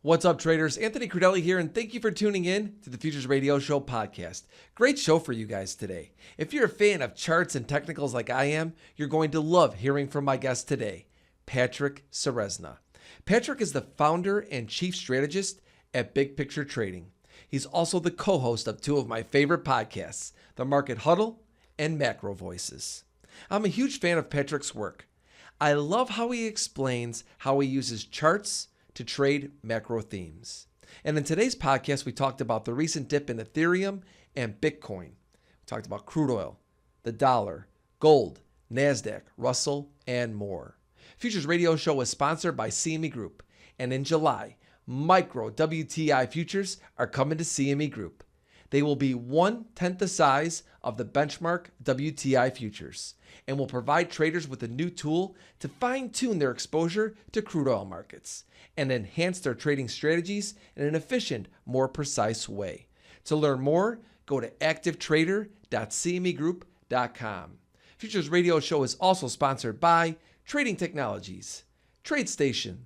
What's up, traders? Anthony Crudele here, and thank you for tuning in to the Futures Radio Show podcast. Great show for you guys today. If you're a fan of charts and technicals like I am, you're going to love hearing from my guest today, Patrick Ceresna. Patrick is the founder and chief strategist at Big Picture Trading. He's also the co-host of two of my favorite podcasts, The Market Huddle and Macro Voices. I'm a huge fan of Patrick's work. I love how he explains how he uses charts to trade macro themes. And in today's podcast, we talked about the recent dip in Ethereum and Bitcoin. We talked about crude oil, the dollar, gold, Nasdaq, Russell, and more. Futures Radio Show is sponsored by CME Group. And in July, micro WTI futures are coming to CME Group. They will be 1/10 the size of the benchmark WTI futures and will provide traders with a new tool to fine-tune their exposure to crude oil markets and enhance their trading strategies in an efficient, more precise way. To learn more, go to activetrader.cmegroup.com. Futures Radio Show is also sponsored by Trading Technologies, TradeStation,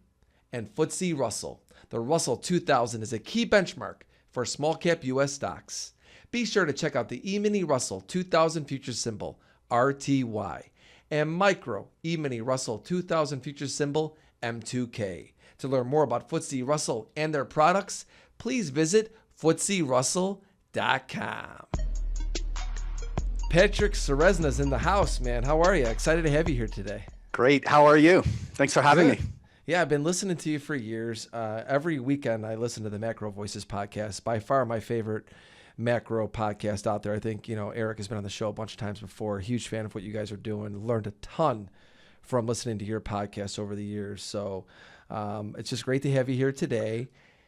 and FTSE Russell. The Russell 2000 is a key benchmark for small cap U.S. stocks. Be sure to check out the E-Mini Russell 2000 futures symbol, RTY, and micro E-Mini Russell 2000 futures symbol, M2K. To learn more about FTSE Russell and their products, please visit FTSERussell.com. Patrick Ceresna is in the house, man. How are you? Excited to have you here today. Great. How are you? Thanks for having me. Yeah, I've been listening to you for years. Every weekend I listen to the Macro Voices podcast. By far my favorite macro podcast out there. I think, Eric has been on the show a bunch of times before. Huge fan of what you guys are doing. Learned a ton from listening to your podcast over the years. So it's just great to have you here today.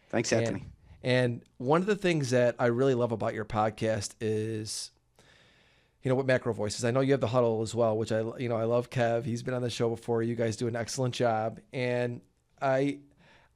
Thanks, Anthony. And one of the things that I really love about your podcast is, with Macro Voices, I know you have the huddle as well, which I love Kev. He's been on the show before. You guys do an excellent job. And I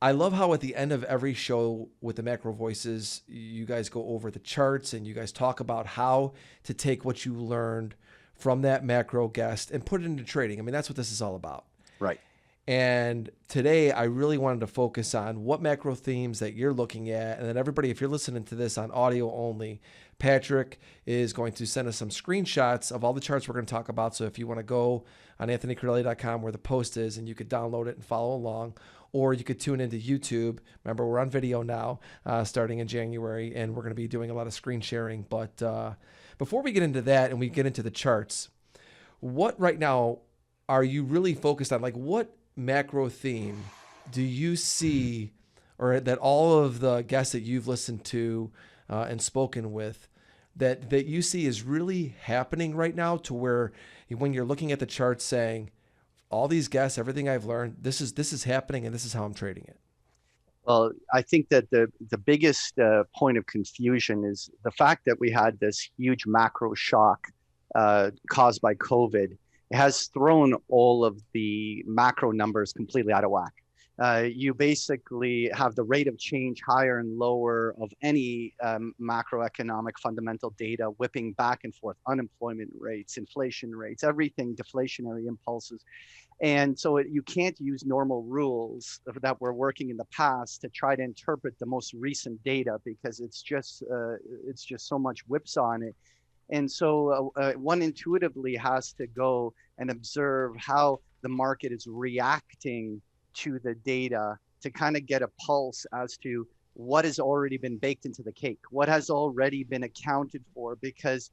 love how at the end of every show with the Macro Voices, you guys go over the charts and you guys talk about how to take what you learned from that macro guest and put it into trading. I mean, that's what this is all about. Right. And today I really wanted to focus on what macro themes that you're looking at. And then everybody, if you're listening to this on audio only, Patrick is going to send us some screenshots of all the charts we're going to talk about. So if you want to go on anthonycrudele.com where the post is and you could download it and follow along, or you could tune into YouTube. Remember, we're on video now starting in January, and we're going to be doing a lot of screen sharing. But before we get into that and we get into the charts, what right now are you really focused on? Like, what macro theme do you see, or that all of the guests that you've listened to and spoken with, that you see is really happening right now, to where when you're looking at the charts saying, all these guests, everything I've learned, this is happening and this is how I'm trading it? Well, I think that the biggest point of confusion is the fact that we had this huge macro shock caused by COVID. It has thrown all of the macro numbers completely out of whack. You basically have the rate of change higher and lower of any macroeconomic fundamental data whipping back and forth, unemployment rates, inflation rates, everything, deflationary impulses. And so you can't use normal rules that were working in the past to try to interpret the most recent data, because it's just so much whipsaw on it. And so one intuitively has to go and observe how the market is reacting to the data to kind of get a pulse as to what has already been baked into the cake, what has already been accounted for. Because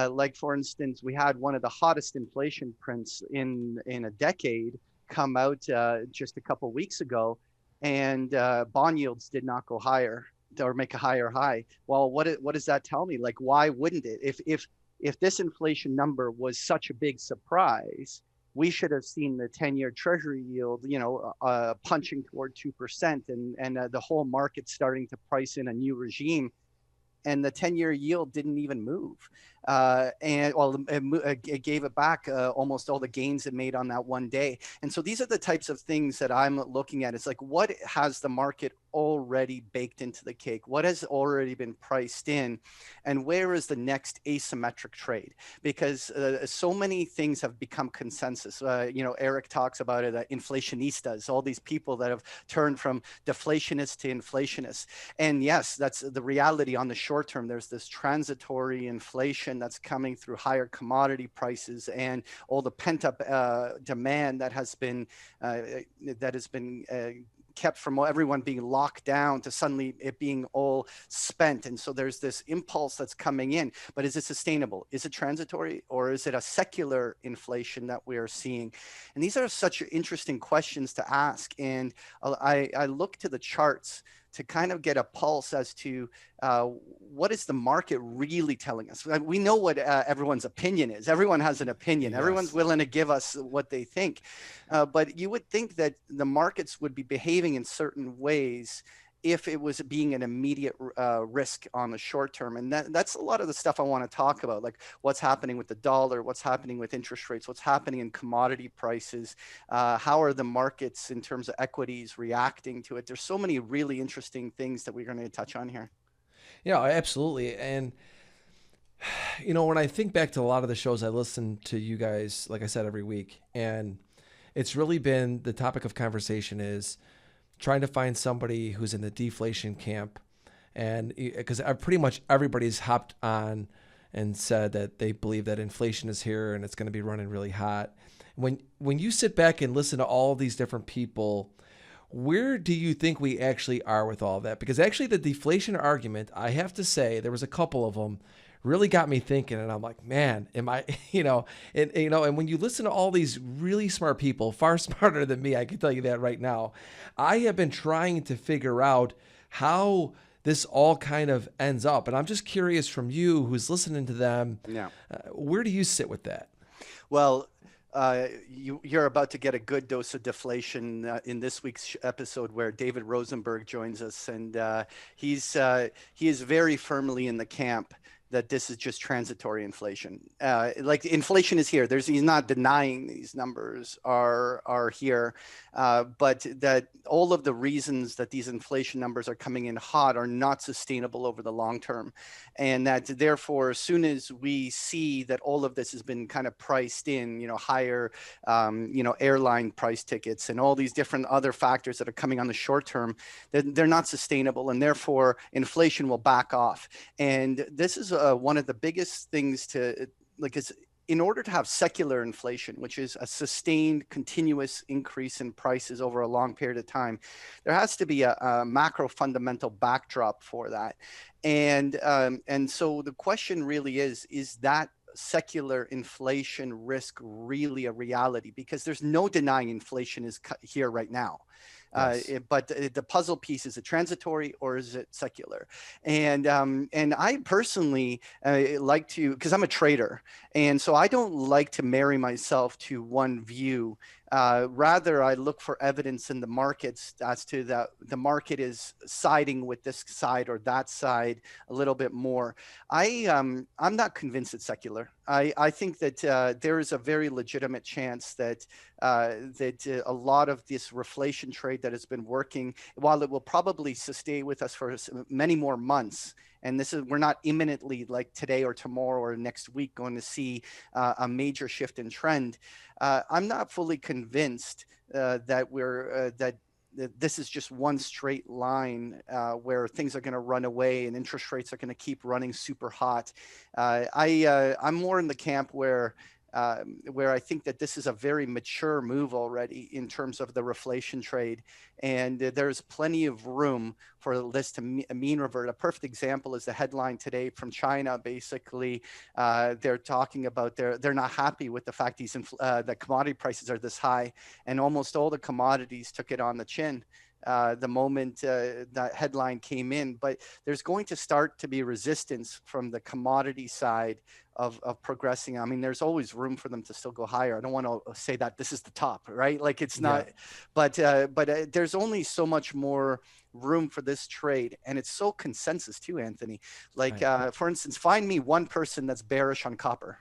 like, for instance, we had one of the hottest inflation prints in a decade come out just a couple of weeks ago, and bond yields did not go higher or make a higher high. Well, what does that tell me? Like, why wouldn't it? If this inflation number was such a big surprise, we should have seen the 10-year treasury yield, punching toward 2%, and the whole market starting to price in a new regime. And the 10-year yield didn't even move. and well, it gave it back almost all the gains it made on that one day. And so these are the types of things that I'm looking at. It's like, what has the market already baked into the cake? What has already been priced in? And where is the next asymmetric trade? Because so many things have become consensus. Eric talks about it, inflationistas, all these people that have turned from deflationists to inflationists. And yes, that's the reality on the short term. There's this transitory inflation that's coming through higher commodity prices and all the pent up demand that has been kept from everyone being locked down to suddenly it being all spent. And so there's this impulse that's coming in, but is it sustainable? Is it transitory, or is it a secular inflation that we are seeing? And these are such interesting questions to ask. And I look to the charts to kind of get a pulse as to what is the market really telling us. We know what everyone's opinion is. Everyone has an opinion. Yes. Everyone's willing to give us what they think. But you would think that the markets would be behaving in certain ways if it was being an immediate risk on the short term. And that's a lot of the stuff I want to talk about, like what's happening with the dollar, what's happening with interest rates, what's happening in commodity prices, how are the markets in terms of equities reacting to it. There's so many really interesting things that we're going to touch on here. Yeah, absolutely. And when I think back to a lot of the shows I listen to you guys, like I said, every week, and it's really been the topic of conversation is trying to find somebody who's in the deflation camp. And because pretty much everybody's hopped on and said that they believe that inflation is here and it's going to be running really hot. When you sit back and listen to all these different people, where do you think we actually are with all of that? Because actually the deflation argument, I have to say, there was a couple of them really got me thinking, and I'm like, man, am I, and when you listen to all these really smart people, far smarter than me, I can tell you that right now, I have been trying to figure out how this all kind of ends up. And I'm just curious from you who's listening to them, where do you sit with that? Well, you're about to get a good dose of deflation in this week's episode, where David Rosenberg joins us, and he is very firmly in the camp that this is just transitory inflation. Like inflation is here. He's not denying these numbers are here, but that all of the reasons that these inflation numbers are coming in hot are not sustainable over the long term. And that therefore, as soon as we see that all of this has been kind of priced in, higher, airline price tickets and all these different other factors that are coming on the short term, they're not sustainable. And therefore inflation will back off. And this is one of the biggest things to is in order to have secular inflation, which is a sustained continuous increase in prices over a long period of time, there has to be a macro fundamental backdrop for that. And so the question really is that secular inflation risk really a reality? Because there's no denying inflation is here right now. Yes. But the puzzle piece, is it transitory or is it secular? And I personally like to, because I'm a trader, and so I don't like to marry myself to one view. Rather, I look for evidence in the markets as to the market is siding with this side or that side a little bit more. I'm not convinced it's secular. I think that there is a very legitimate chance that a lot of this reflation trade that has been working, while it will probably stay with us for many more months, and we're not imminently, like today or tomorrow or next week, going to see a major shift in trend. I'm not fully convinced that this is just one straight line where things are going to run away and interest rates are going to keep running super hot. I'm more in the camp where I think that this is a very mature move already in terms of the reflation trade, and there's plenty of room for this to mean revert. A perfect example is the headline today from China. Basically, they're talking about they're not happy with the fact that commodity prices are this high, and almost all the commodities took it on the chin. the moment that headline came in, but there's going to start to be resistance from the commodity side of progressing. I mean, there's always room for them to still go higher. I don't want to say that this is the top, right? Like it's not, but there's only so much more room for this trade, and it's so consensus too, Anthony. Like for instance, find me one person that's bearish on copper.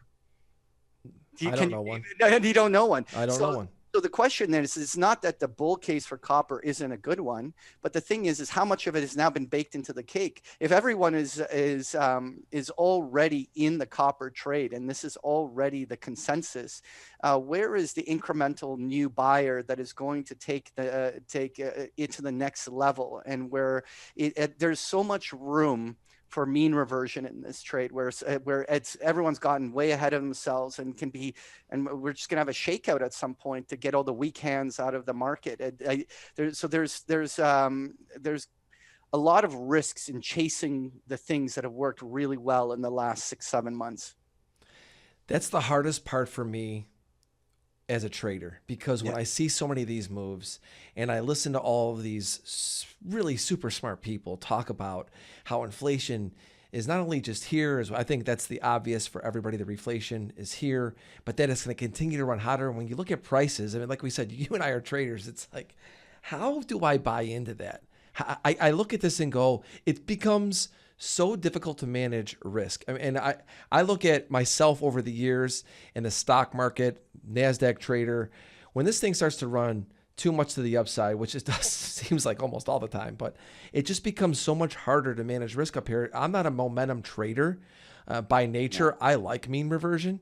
I don't know one. You don't know one. I don't know one. So the question then is, it's not that the bull case for copper isn't a good one, but the thing is how much of it has now been baked into the cake? If everyone is already in the copper trade, and this is already the consensus, where is the incremental new buyer that is going to take it to the next level, and where there's so much room for mean reversion in this trade, where everyone's gotten way ahead of themselves and we're just gonna have a shakeout at some point to get all the weak hands out of the market. There's a lot of risks in chasing the things that have worked really well in the last 6-7 months. That's the hardest part for me as a trader, because when I see so many of these moves and I listen to all of these really super smart people talk about how inflation is not only just here, as I think that's the obvious for everybody, the reflation is here, but that it's going to continue to run hotter. And when you look at prices, I mean, like we said, you and I are traders. It's like, how do I buy into that? I look at this and go, it becomes so difficult to manage risk. I mean, and I look at myself over the years in the stock market, Nasdaq trader, when this thing starts to run too much to the upside, which it does seems like almost all the time, but it just becomes so much harder to manage risk up here. I'm not a momentum trader by nature. I like mean reversion.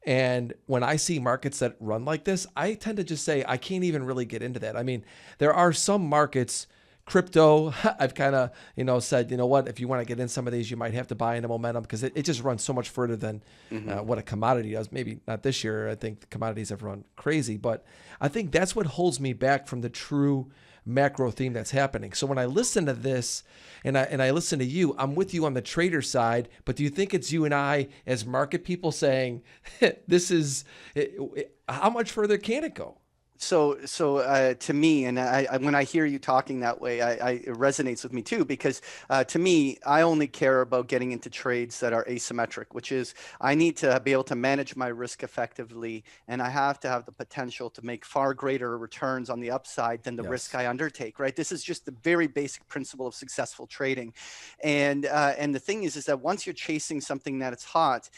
And when I see markets that run like this, I tend to just say, I can't even really get into that. I mean, there are some markets, crypto, I've kind of, said, you know what, if you want to get in some of these, you might have to buy into momentum, because it just runs so much further than what a commodity does. Maybe not this year. I think the commodities have run crazy, but I think that's what holds me back from the true macro theme that's happening. So when I listen to this and I listen to you, I'm with you on the trader side, but do you think it's you and I as market people saying, this is, how much further can it go? So to me, and when I hear you talking that way, it resonates with me too, because to me, I only care about getting into trades that are asymmetric, which is I need to be able to manage my risk effectively, and I have to have the potential to make far greater returns on the upside than the risk I undertake, right? This is just the very basic principle of successful trading. And the thing is that once you're chasing something that it's hot,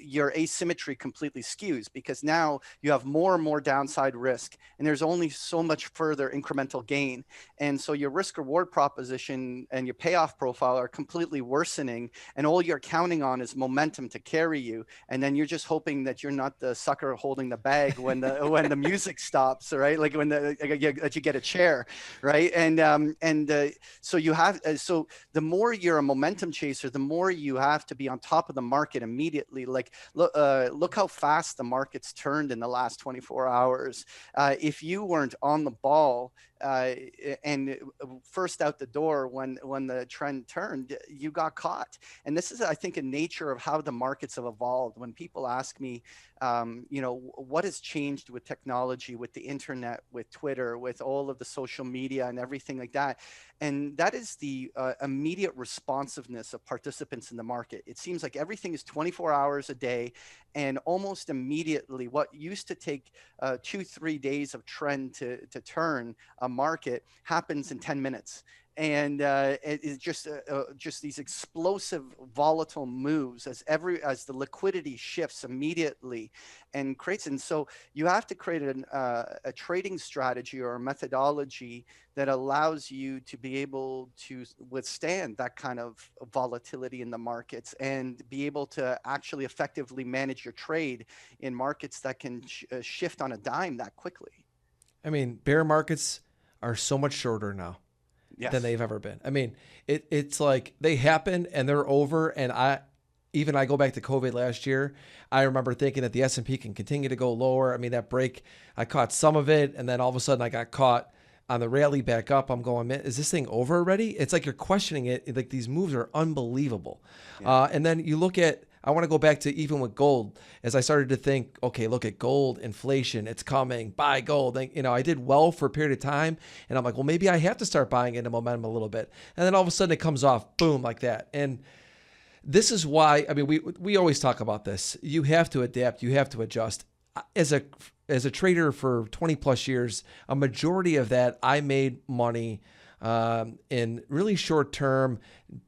your asymmetry completely skews, because now you have more and more downside risk, and there's only so much further incremental gain. And so your risk reward proposition and your payoff profile are completely worsening, and all you're counting on is momentum to carry you. And then you're just hoping that you're not the sucker holding the bag when the music stops, right? Like that you get a chair, right? So the more you're a momentum chaser, the more you have to be on top of the market immediately. Like look how fast the market's turned in the last 24 hours. If you weren't on the ball and first out the door when the trend turned, you got caught. And this is, I think, a nature of how the markets have evolved. When people ask me, what has changed with technology, with the internet, with Twitter, with all of the social media and everything like that, and that is the immediate responsiveness of participants in the market. It seems like everything is 24 hours a day, and almost immediately, what used to take 2-3 days of trend to turn a market happens in 10 minutes. And it's just these explosive, volatile moves as the liquidity shifts immediately and creates. And so you have to create a trading strategy or a methodology that allows you to be able to withstand that kind of volatility in the markets and be able to actually effectively manage your trade in markets that can shift on a dime that quickly. I mean, bear markets are so much shorter now. Yes. Than they've ever been. I mean, it's like they happen and they're over. And I go back to COVID last year. I remember thinking that the S&P can continue to go lower. I mean, that break, I caught some of it, and then all of a sudden I got caught on the rally back up. I'm going, man, is this thing over already? It's like you're questioning it. Like, these moves are unbelievable. Yeah. And then you look at, I want to go back to even with gold, as I started to think, okay, look at gold, inflation, it's coming, buy gold. And, I did well for a period of time, and I'm like, well, maybe I have to start buying into momentum a little bit. And then all of a sudden it comes off, boom, like that. And this is why, we always talk about this. You have to adapt, you have to adjust. As a trader for 20 plus years, a majority of that I made money in really short term.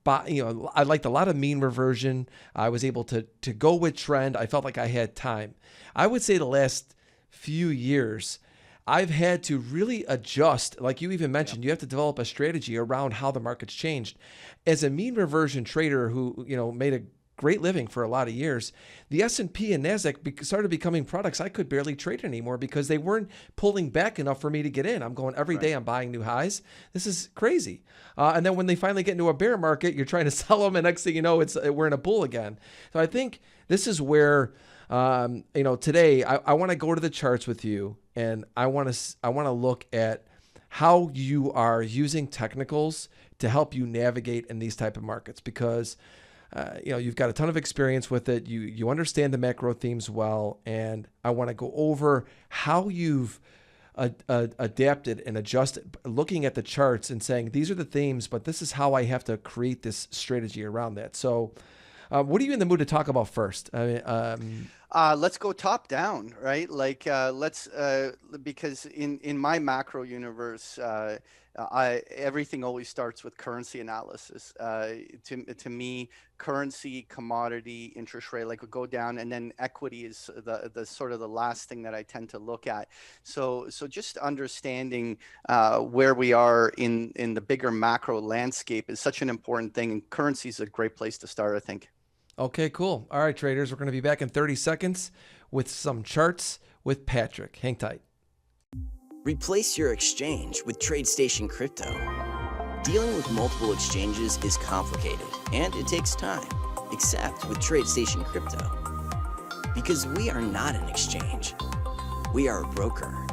But I liked a lot of mean reversion. I was able to go with trend. I felt like I had time. I would say the last few years, I've had to really adjust. Like you even mentioned, you have to develop a strategy around how the market's changed. As a mean reversion trader who made a great living for a lot of years, the S&P and Nasdaq started becoming products I could barely trade anymore because they weren't pulling back enough for me to get in. I'm going every day, I'm buying new highs. This is crazy. And then when they finally get into a bear market, you're trying to sell them, and next thing you know, we're in a bull again. So I think this is where, today I want to go to the charts with you, and I want to look at how you are using technicals to help you navigate in these type of markets, because you've got a ton of experience with it. You understand the macro themes well, and I want to go over how you've adapted and adjusted, looking at the charts and saying, these are the themes, but this is how I have to create this strategy around that. So what are you in the mood to talk about first? Let's go top down, right? Because in my macro universe, everything always starts with currency analysis. To me, currency, commodity, interest rate, would go down, and then equity is the sort of the last thing that I tend to look at. So just understanding where we are in the bigger macro landscape is such an important thing, and currency is a great place to start, I think. Okay, cool. All right, traders, we're going to be back in 30 seconds with some charts with Patrick. Hang tight. Replace your exchange with TradeStation Crypto. Dealing with multiple exchanges is complicated and it takes time, except with TradeStation Crypto. Because we are not an exchange, we are a broker.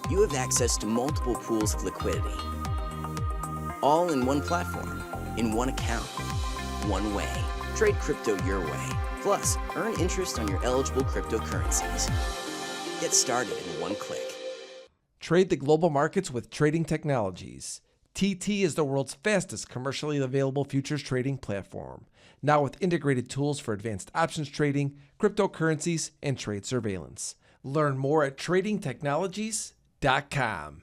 You have access to multiple pools of liquidity, all in one platform, in one account, one way. Trade crypto your way. Plus, earn interest on your eligible cryptocurrencies. Get started in one click. Trade the global markets with Trading Technologies. TT is the world's fastest commercially available futures trading platform, now with integrated tools for advanced options trading, cryptocurrencies, and trade surveillance. Learn more at tradingtechnologies.com.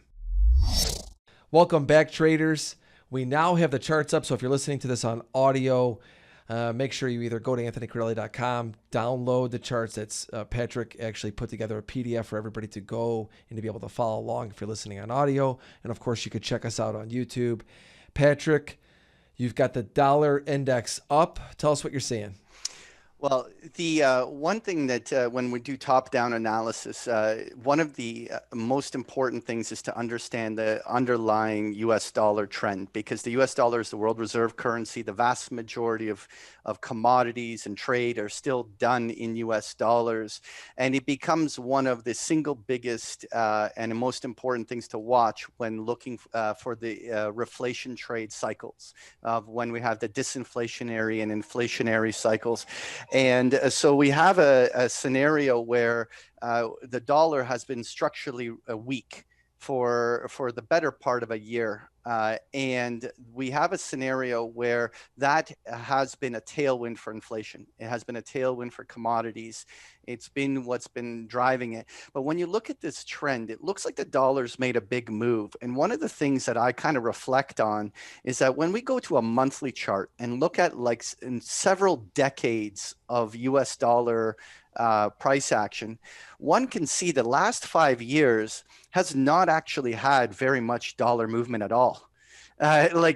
Welcome back, traders. We now have the charts up, so if you're listening to this on audio, make sure you either go to anthonycrudele.com, download the charts. That's Patrick actually put together a PDF for everybody to go and to be able to follow along if you're listening on audio. And of course, you could check us out on YouTube. Patrick, you've got the dollar index up. Tell us what you're seeing. Well, the one thing that when we do top-down analysis, one of the most important things is to understand the underlying U.S. dollar trend, because the U.S. dollar is the world reserve currency. The vast majority of commodities and trade are still done in U.S. dollars, and it becomes one of the single biggest and most important things to watch when looking for the reflation trade cycles of when we have the disinflationary and inflationary cycles. And so we have a scenario where the dollar has been structurally weak for the better part of a year. And we have a scenario where that has been a tailwind for inflation. It has been a tailwind for commodities. It's been what's been driving it. But when you look at this trend, it looks like the dollar's made a big move. And one of the things that I kind of reflect on is that when we go to a monthly chart and look at in several decades of US dollar price action, one can see the last 5 years has not actually had very much dollar movement at all.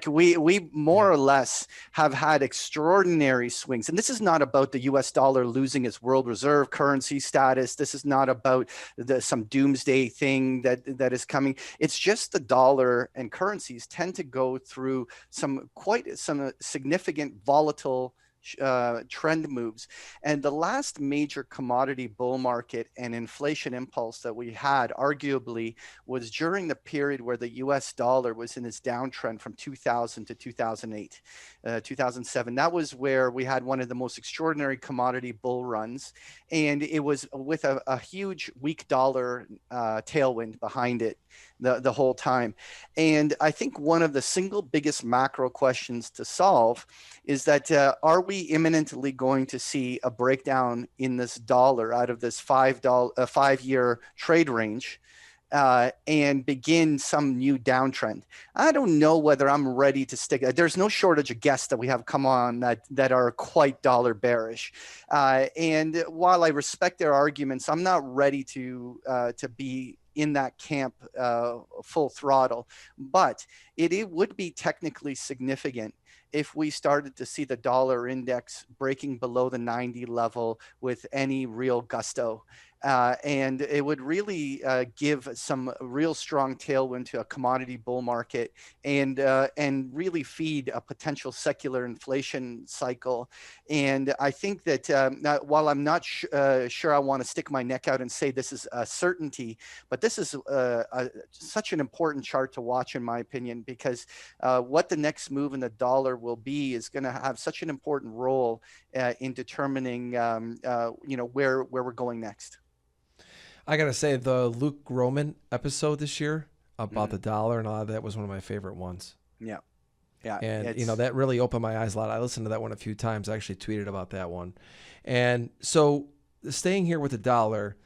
We more or less have had extraordinary swings. And this is not about the US dollar losing its world reserve currency status. This is not about some doomsday thing that is coming. It's just the dollar and currencies tend to go through some significant volatile trend moves. And the last major commodity bull market and inflation impulse that we had, arguably, was during the period where the US dollar was in its downtrend from 2000 to 2008, 2007. That was where we had one of the most extraordinary commodity bull runs. And it was with a huge weak dollar tailwind behind it the whole time. And I think one of the single biggest macro questions to solve is that are we imminently going to see a breakdown in this dollar out of this 5-year trade range and begin some new downtrend? I don't know whether I'm ready to stick. There's no shortage of guests that we have come on that are quite dollar bearish. And while I respect their arguments, I'm not ready to be in that camp full throttle. But it would be technically significant if we started to see the dollar index breaking below the 90 level with any real gusto. And it would really give some real strong tailwind to a commodity bull market and really feed a potential secular inflation cycle. And I think that while I'm not sure I want to stick my neck out and say this is a certainty, but this is such an important chart to watch, in my opinion, because what the next move in the dollar will be is going to have such an important role in determining where we're going next. I got to say, the Luke Roman episode this year about the dollar and all that was one of my favorite ones. Yeah. Yeah. And, that really opened my eyes a lot. I listened to that one a few times. I actually tweeted about that one. And so staying here with the dollar,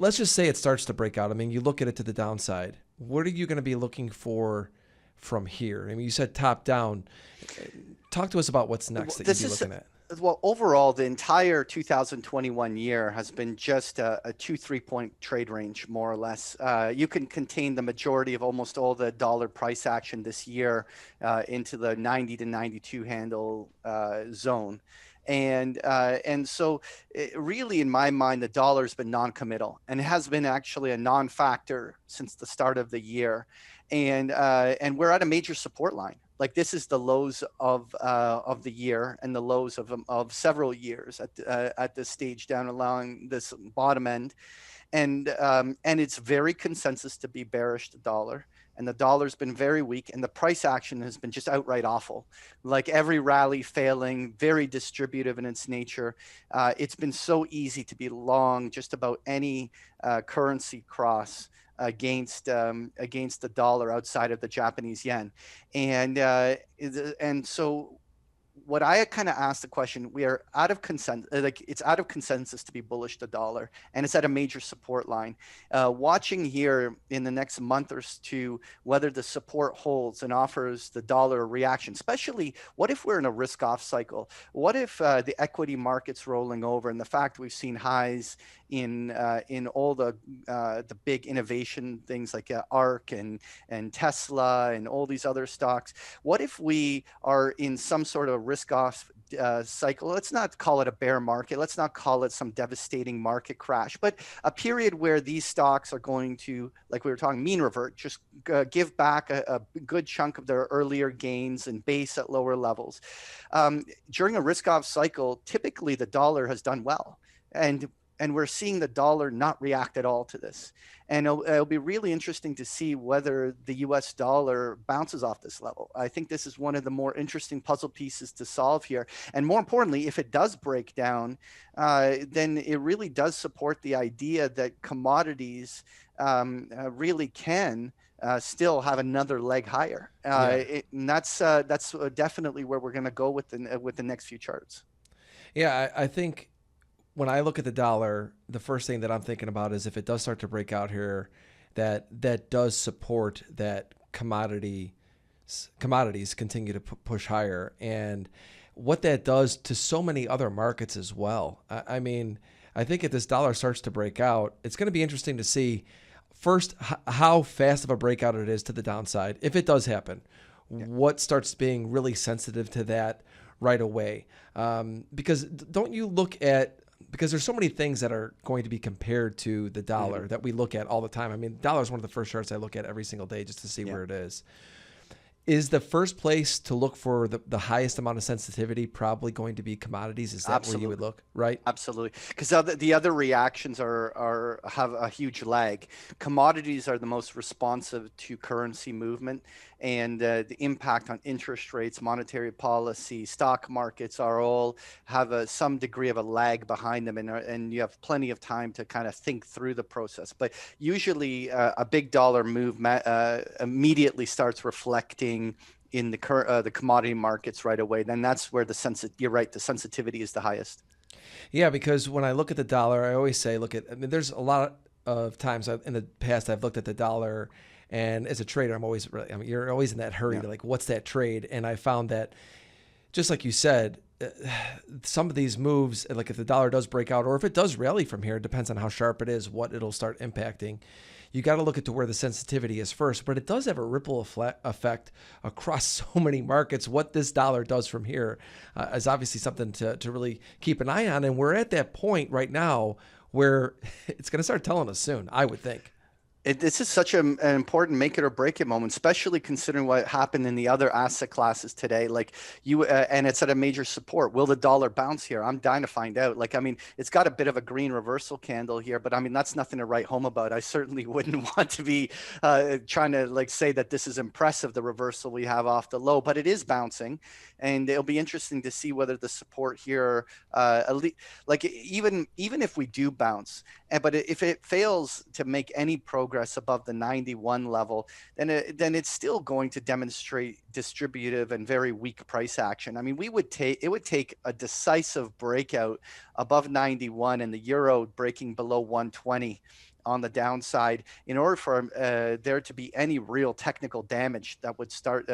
let's just say it starts to break out. I mean, you look at it to the downside. What are you going to be looking for from here? I mean, you said top down. Talk to us about what's next that you'd be looking at. Well, overall, the entire 2021 year has been just a 2-3 point trade range, more or less. You can contain the majority of almost all the dollar price action this year into the 90 to 92 handle zone. And so really, in my mind, the dollar's been non-committal and it has been actually a non-factor since the start of the year. And we're at a major support line. Like, this is the lows of the year and the lows of several years at this stage down along this bottom end, and it's very consensus to be bearish the dollar, and the dollar's been very weak, and the price action has been just outright awful. Like, every rally failing, very distributive in its nature. It's been so easy to be long just about any currency cross against the dollar outside of the Japanese yen, and so what I kind of asked the question, we are out of consensus, it's out of consensus to be bullish the dollar, and it's at a major support line. Watching here in the next month or two whether the support holds and offers the dollar a reaction, especially what if we're in a risk-off cycle? What if the equity market's rolling over, and the fact we've seen highs in all the big innovation things like ARK and Tesla and all these other stocks? What if we are in some sort of risk-off cycle? Let's not call it a bear market. Let's not call it some devastating market crash, but a period where these stocks are going to, like we were talking, mean revert, just give back a good chunk of their earlier gains and base at lower levels. During a risk-off cycle, typically the dollar has done well. And we're seeing the dollar not react at all to this. And it'll be really interesting to see whether the US dollar bounces off this level. I think this is one of the more interesting puzzle pieces to solve here. And more importantly, if it does break down, then it really does support the idea that commodities really can still have another leg higher. And that's definitely where we're going to go with the next few charts. Yeah, I think when I look at the dollar, the first thing that I'm thinking about is if it does start to break out here, that does support that commodities continue to push higher, and what that does to so many other markets as well. I mean, I think if this dollar starts to break out, it's going to be interesting to see first how fast of a breakout it is to the downside. If it does happen, what starts being really sensitive to that right away? Because don't you look at, because there's so many things that are going to be compared to the dollar that we look at all the time. I mean, the dollar is one of the first charts I look at every single day just to see where it is. Is the first place to look for the highest amount of sensitivity probably going to be commodities? Is that where you would look, right? Absolutely, because the other reactions are have a huge lag. Commodities are the most responsive to currency movement, and the impact on interest rates, monetary policy, stock markets are all have some degree of a lag behind them, and you have plenty of time to kind of think through the process. But usually, a big dollar move immediately starts reflecting in the commodity markets right away. Then that's where you're right, the sensitivity is the highest. Yeah, because when I look at the dollar, I always say, I mean, there's a lot of times in the past I've looked at the dollar, and as a trader, you're always in that hurry to like, what's that trade? And I found that, just like you said, some of these moves, like if the dollar does break out, or if it does rally from here, it depends on how sharp it is, what it'll start impacting. You got to look at to where the sensitivity is first, but it does have a ripple effect across so many markets. What this dollar does from here is obviously something to really keep an eye on. And we're at that point right now where it's going to start telling us soon, I would think. This is such an important make it or break it moment, especially considering what happened in the other asset classes today. Like and it's at a major support. Will the dollar bounce here? I'm dying to find out. Like, I mean, it's got a bit of a green reversal candle here, but I mean, that's nothing to write home about. I certainly wouldn't want to be trying to like say that this is impressive, the reversal we have off the low, but it is bouncing, and it'll be interesting to see whether the support here, like even if we do bounce, but if it fails to make any progress above the 91 level, then it's still going to demonstrate distributive and very weak price action. I mean, it would take a decisive breakout above 91 and the euro breaking below 120 on the downside in order for there to be any real technical damage that would start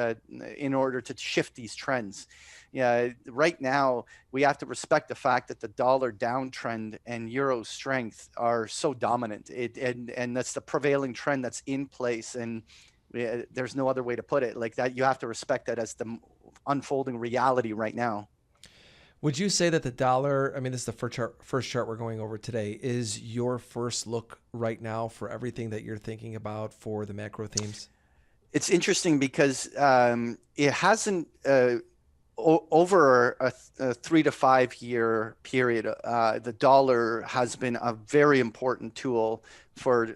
in order to shift these trends. Yeah, right now we have to respect the fact that the dollar downtrend and euro strength are so dominant. And that's the prevailing trend that's in place, and there's no other way to put it. Like that, you have to respect that as the unfolding reality right now. Would you say that the dollar, I mean, this is the first chart we're going over today, is your first look right now for everything that you're thinking about for the macro themes? It's interesting because it hasn't over a 3 to 5 year period, the dollar has been a very important tool for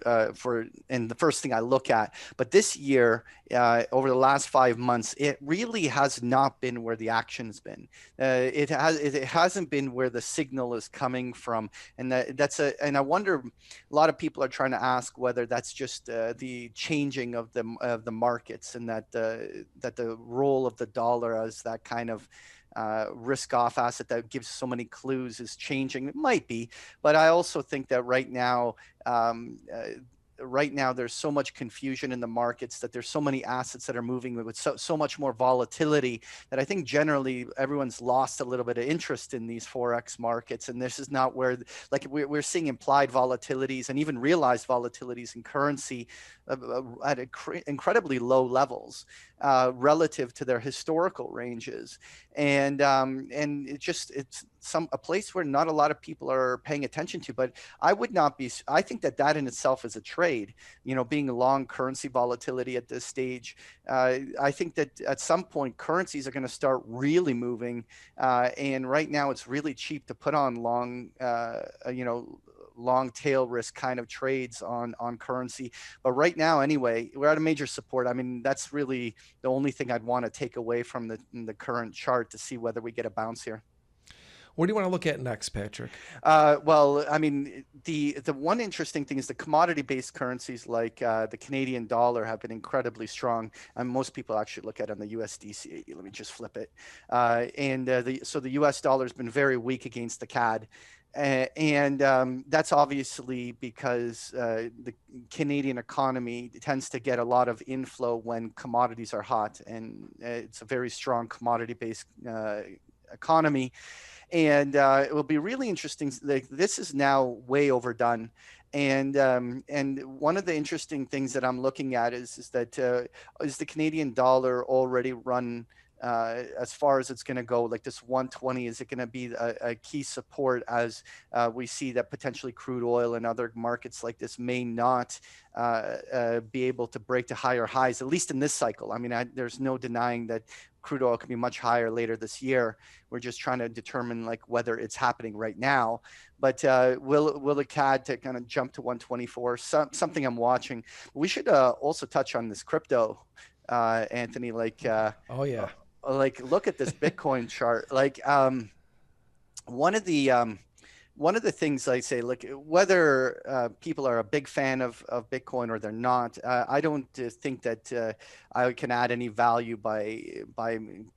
and the first thing I look at. But this year, over the last 5 months, it really has not been where the action's been. It hasn't been where the signal is coming from, and and I wonder, a lot of people are trying to ask whether that's just the changing of the markets, and that the role of the dollar as that kind of risk-off asset that gives so many clues is changing. It might be, but I also think that right now there's so much confusion in the markets, that there's so many assets that are moving with so much more volatility, that I think generally everyone's lost a little bit of interest in these Forex markets. And this is not where, like, we're seeing implied volatilities and even realized volatilities in currency at incredibly low levels relative to their historical ranges. And it's a place where not a lot of people are paying attention to. But I think that in itself is a trade, being long currency volatility at this stage. I think that at some point currencies are going to start really moving, and right now it's really cheap to put on long tail risk kind of trades on currency. But right now, anyway, we're at a major support. I mean, that's really the only thing I'd want to take away from the current chart to see whether we get a bounce here. What do you want to look at next, Patrick? Well, I mean, the one interesting thing is the commodity-based currencies like the Canadian dollar have been incredibly strong. And most people actually look at it on the USDC. Let me just flip it. So the US dollar has been very weak against the CAD. And that's obviously because the Canadian economy tends to get a lot of inflow when commodities are hot, and it's a very strong commodity-based economy. And it will be really interesting. Like, this is now way overdone. And one of the interesting things that I'm looking at is that is the Canadian dollar already run as far as it's going to go. Like this 120, is it going to be a key support as we see that potentially crude oil and other markets like this may not be able to break to higher highs, at least in this cycle? I mean, there's no denying that crude oil can be much higher later this year. We're just trying to determine like whether it's happening right now. But will the CAD to kind of jump to 124? Something I'm watching. We should also touch on this crypto, Anthony. Like, oh yeah, like look at this Bitcoin chart. Like, one of the things I say, like whether people are a big fan of Bitcoin or they're not, I don't think that I can add any value by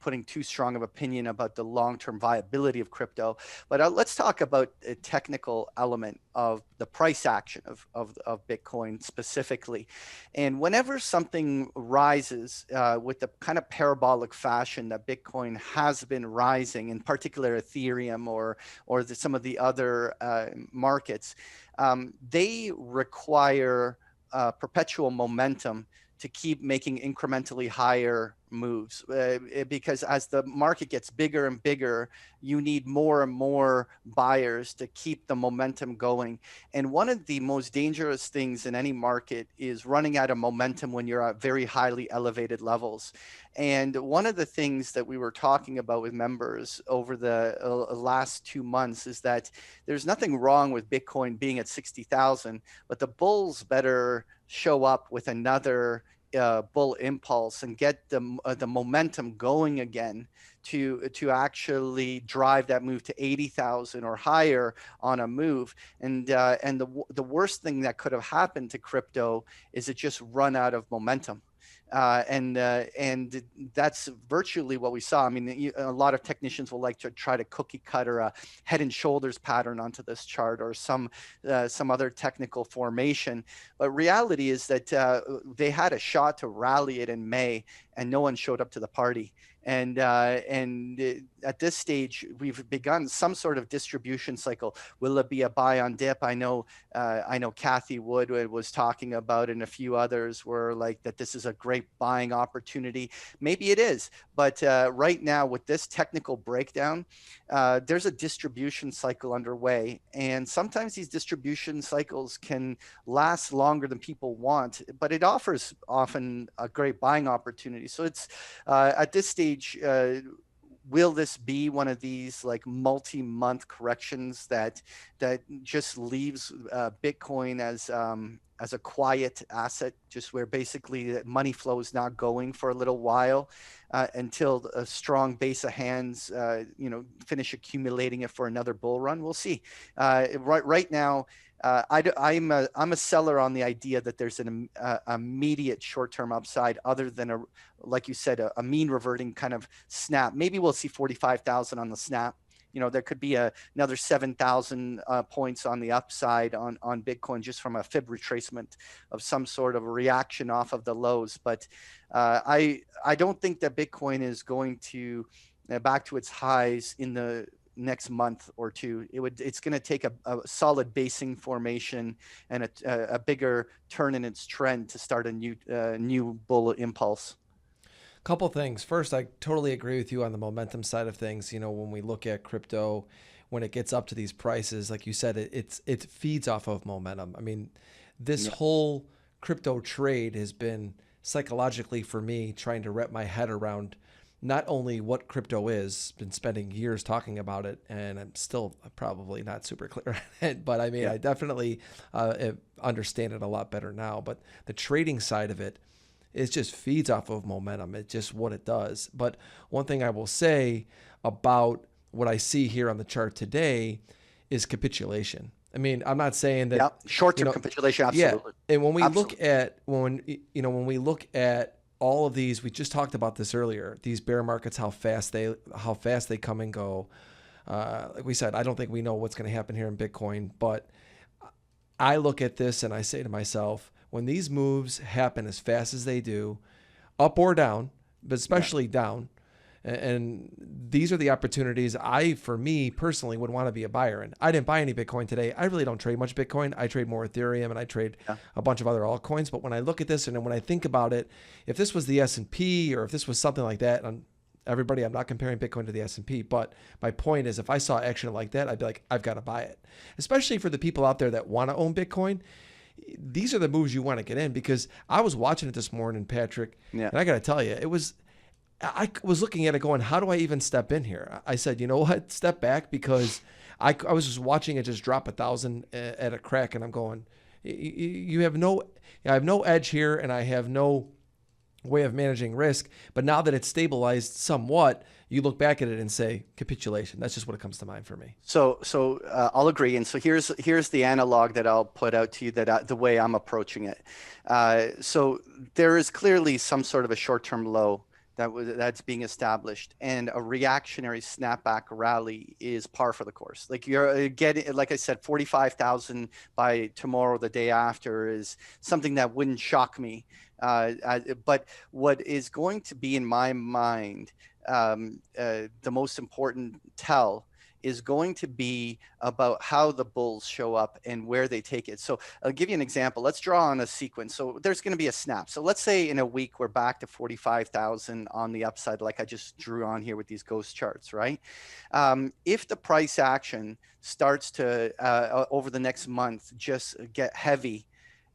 putting too strong of opinion about the long-term viability of crypto. But let's talk about a technical element of the price action of Bitcoin specifically. And whenever something rises with the kind of parabolic fashion that Bitcoin has been rising, in particular Ethereum or some of the other markets, they require perpetual momentum to keep making incrementally higher moves, because as the market gets bigger and bigger, you need more and more buyers to keep the momentum going. And one of the most dangerous things in any market is running out of momentum when you're at very highly elevated levels. And one of the things that we were talking about with members over the last 2 months is that there's nothing wrong with Bitcoin being at 60,000, but the bulls better show up with another bull impulse and get the momentum going again to actually drive that move to 80,000 or higher on a move. And the worst thing that could have happened to crypto is it just run out of momentum. And that's virtually what we saw. I mean, a lot of technicians will like to try to cookie cutter a head and shoulders pattern onto this chart or some other technical formation. But reality is that they had a shot to rally it in May, and no one showed up to the party. And at this stage, we've begun some sort of distribution cycle. Will it be a buy on dip? I know Kathy Wood was talking about, and a few others were like that this is a great buying opportunity. Maybe it is, but right now with this technical breakdown, there's a distribution cycle underway, and sometimes these distribution cycles can last longer than people want, but it offers often a great buying opportunity. So it's at this stage, will this be one of these like multi-month corrections that just leaves Bitcoin as a quiet asset, just where basically money flow is not going for a little while until a strong base of hands, finish accumulating it for another bull run? We'll see. Right now, I'm a seller on the idea that there's an immediate short-term upside, other than like you said, a mean reverting kind of snap. Maybe we'll see 45,000 on the snap. There could be another 7,000 points on the upside on Bitcoin just from a fib retracement of some sort of reaction off of the lows. But I don't think that Bitcoin is going to back to its highs in the next month or two. It's going to take a solid basing formation and a bigger turn in its trend to start a new bull impulse. Couple things. First, I totally agree with you on the momentum side of things. When we look at crypto, when it gets up to these prices, like you said, it feeds off of momentum. I mean, this whole crypto trade has been psychologically for me trying to wrap my head around not only what crypto is, been spending years talking about it, and I'm still probably not super clear on it, but I mean, I definitely understand it a lot better now. But the trading side of it, it just feeds off of momentum. It's just what it does. But one thing I will say about what I see here on the chart today is capitulation. I mean, I'm not saying that short-term capitulation, absolutely. Yeah. And when we look at when we look at all of these, we just talked about this earlier, these bear markets, how fast they come and go. Like we said, I don't think we know what's going to happen here in Bitcoin, but I look at this and I say to myself, when these moves happen as fast as they do, up or down, but especially down, and these are the opportunities for me personally, would want to be a buyer in. I didn't buy any Bitcoin today. I really don't trade much Bitcoin. I trade more Ethereum and I trade a bunch of other altcoins. But when I look at this and when I think about it, if this was the S&P or if this was something like that, everybody, I'm not comparing Bitcoin to the S&P, but my point is if I saw action like that, I'd be like, I've got to buy it. Especially for the people out there that want to own Bitcoin. These are the moves you want to get in, because I was watching it this morning, Patrick, and I got to tell you, I was looking at it going, how do I even step in here? I said, you know what, step back, because I was just watching it just drop 1,000 at a crack, and I'm going, I have no edge here, and I have no way of managing risk. But now that it's stabilized somewhat, you look back at it and say capitulation. That's just what it comes to mind for me. So I'll agree. And so here's the analog that I'll put out to you, that the way I'm approaching it. So there is clearly some sort of a short-term low that's being established, and a reactionary snapback rally is par for the course. Like you're getting, like I said, 45,000 by tomorrow, the day after, is something that wouldn't shock me. But what is going to be in my mind the most important tell is going to be about how the bulls show up and where they take it. So I'll give you an example. Let's draw on a sequence. So there's going to be a snap. So let's say in a week, we're back to 45,000 on the upside, like I just drew on here with these ghost charts, right? If the price action starts to, over the next month, just get heavy,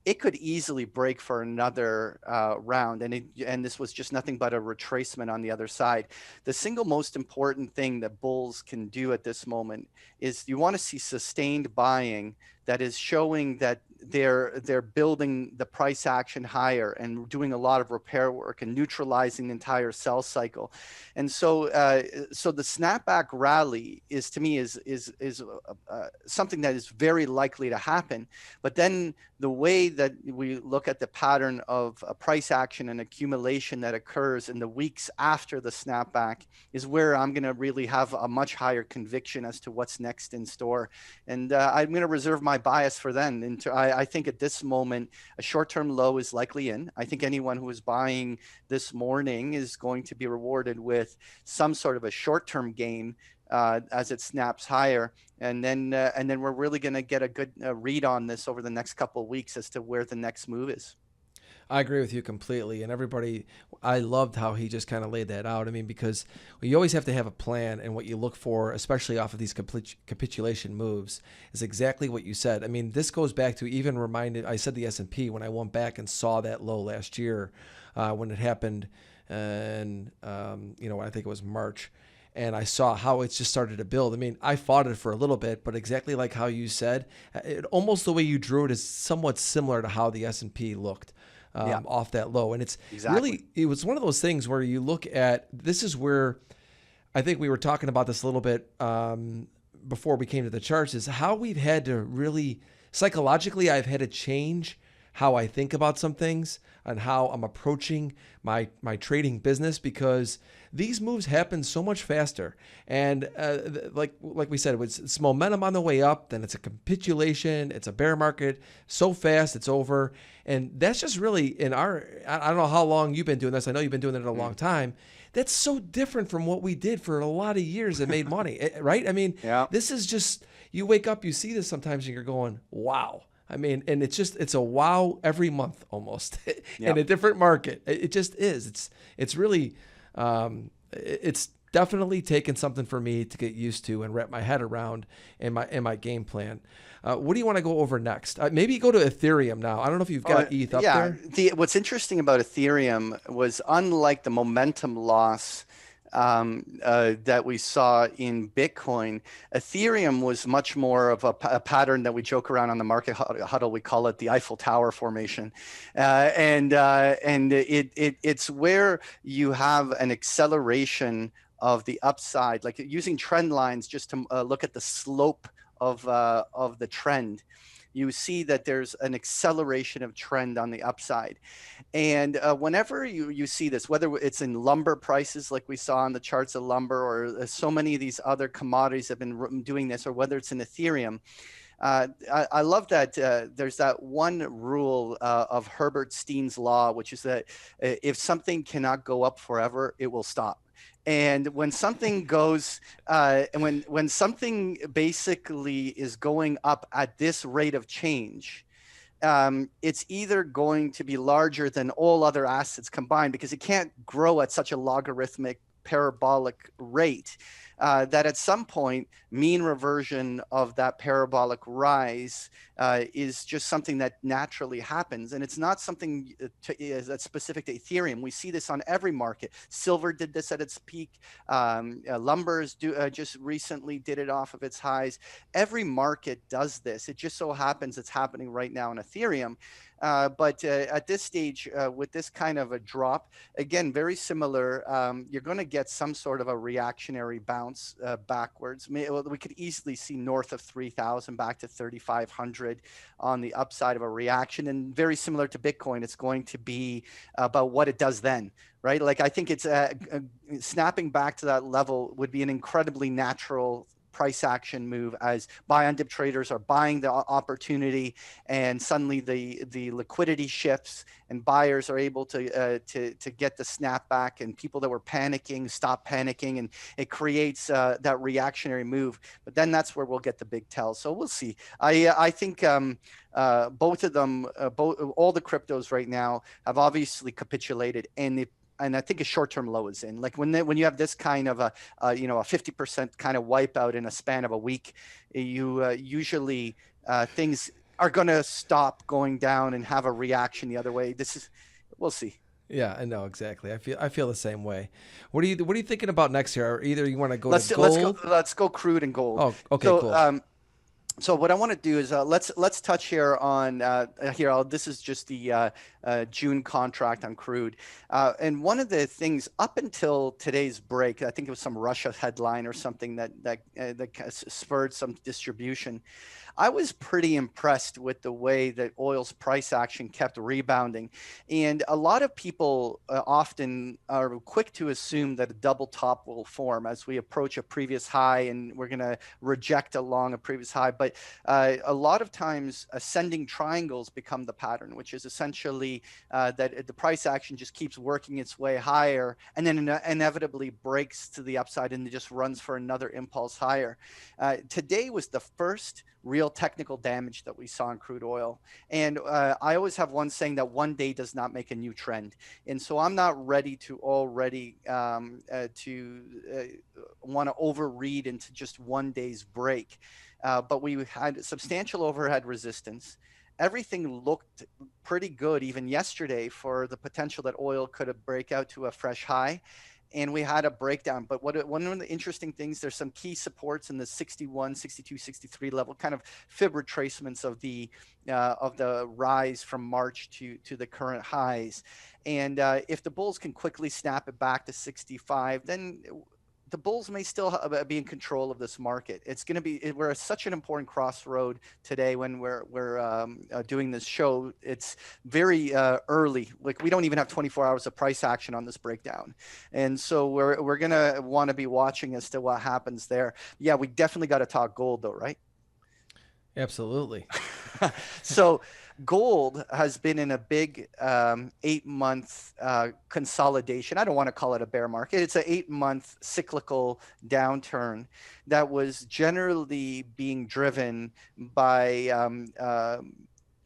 it could easily break for another round, and this was just nothing but a retracement on the other side. The single most important thing that bulls can do at this moment is you want to see sustained buying that is showing that they're building the price action higher and doing a lot of repair work and neutralizing the entire sell cycle. And so so the snapback rally is, to me, is something that is very likely to happen. But then the way that we look at the pattern of a price action and accumulation that occurs in the weeks after the snapback is where I'm going to really have a much higher conviction as to what's next in store. And I'm going to reserve my bias for then. And I think at this moment, a short-term low is likely in. I think anyone who is buying this morning is going to be rewarded with some sort of a short-term gain as it snaps higher. And then we're really going to get a good read on this over the next couple of weeks as to where the next move is. I agree with you completely. And everybody, I loved how he just kind of laid that out. I mean, because you always have to have a plan, and what you look for, especially off of these capitulation moves, is exactly what you said. I mean, this goes back to even reminded, I said the S&P when I went back and saw that low last year when it happened, and I think it was March. And I saw how it's just started to build. I mean, I fought it for a little bit, but exactly like how you said, almost the way you drew it is somewhat similar to how the S&P looked off that low. And it's really, it was one of those things where you look at, this is where I think we were talking about this a little bit before we came to the charts, is how we've had to really, psychologically, I've had to change how I think about some things and how I'm approaching my trading business, because these moves happen so much faster. And like we said, it's momentum on the way up, then it's a capitulation, it's a bear market, so fast it's over. And that's just really I don't know how long you've been doing this. I know you've been doing it a long time. That's so different from what we did for a lot of years and made money, right? I mean, This is just, you wake up, you see this sometimes and you're going, wow. I mean, and it's a wow every month almost in a different market. It just is. It's really, it's definitely taken something for me to get used to and wrap my head around in my game plan. What do you want to go over next? Maybe go to Ethereum now. I don't know if you've got ETH up there. What's interesting about Ethereum was, unlike the momentum loss that we saw in Bitcoin, Ethereum was much more of a pattern that we joke around on the market huddle. We call it the Eiffel Tower formation, and it's where you have an acceleration of the upside, like using trend lines just to look at the slope of the trend. You see that there's an acceleration of trend on the upside. And whenever you see this, whether it's in lumber prices, like we saw on the charts of lumber, or so many of these other commodities have been doing this, or whether it's in Ethereum, I love that there's that one rule of Herbert Steen's law, which is that if something cannot go up forever, it will stop. And when something goes, when something basically is going up at this rate of change, it's either going to be larger than all other assets combined, because it can't grow at such a logarithmic parabolic rate, that at some point, mean reversion of that parabolic rise is just something that naturally happens. And it's not something that's specific to Ethereum. We see this on every market. Silver did this at its peak. Lumbers just recently did it off of its highs. Every market does this. It just so happens it's happening right now in Ethereum. But at this stage, with this kind of a drop, again, very similar, you're going to get some sort of a reactionary bounce backwards. We could easily see north of 3,000 back to 3,500 on the upside of a reaction. And very similar to Bitcoin, it's going to be about what it does then, right? Like, I think it's snapping back to that level would be an incredibly natural price action move, as buy on dip traders are buying the opportunity, and suddenly the liquidity shifts and buyers are able to get the snapback, and people that were panicking stop panicking, and it creates that reactionary move. But then that's where we'll get the big tell. So we'll see. I think both of them, all the cryptos right now have obviously capitulated, and I think a short-term low is in. Like when you have this kind of a 50% kind of wipeout in a span of a week, you usually things are going to stop going down and have a reaction the other way. We'll see. Yeah, I know exactly. I feel the same way. What are you thinking about next year? Or either you want to go to gold? Let's go crude and gold. Oh, okay, cool. So what I want to do is let's touch here on this is just the June contract on crude, and one of the things up until today's break, I think it was some Russia headline or something that spurred some distribution. I was pretty impressed with the way that oil's price action kept rebounding. And a lot of people often are quick to assume that a double top will form as we approach a previous high, and we're going to reject along a previous high. But a lot of times ascending triangles become the pattern, which is essentially that the price action just keeps working its way higher and then inevitably breaks to the upside and just runs for another impulse higher. Today was the first real technical damage that we saw in crude oil. And I always have one saying that one day does not make a new trend. And so I'm not ready to already want to overread into just one day's break. But we had substantial overhead resistance. Everything looked pretty good even yesterday for the potential that oil could have break out to a fresh high. And we had a breakdown. But one of the interesting things, there's some key supports in the 61, 62, 63 level, kind of fib retracements of the rise from March to the current highs. And if the bulls can quickly snap it back to 65, then the bulls may still be in control of this market. It's going to be, we're at such an important crossroad today when we're doing this show. It's very early. Like, we don't even have 24 hours of price action on this breakdown. And so we're going to want to be watching as to what happens there. Yeah, we definitely got to talk gold though, right? Absolutely. So gold has been in a big 8-month consolidation. I don't want to call it a bear market. It's an 8-month cyclical downturn that was generally being driven by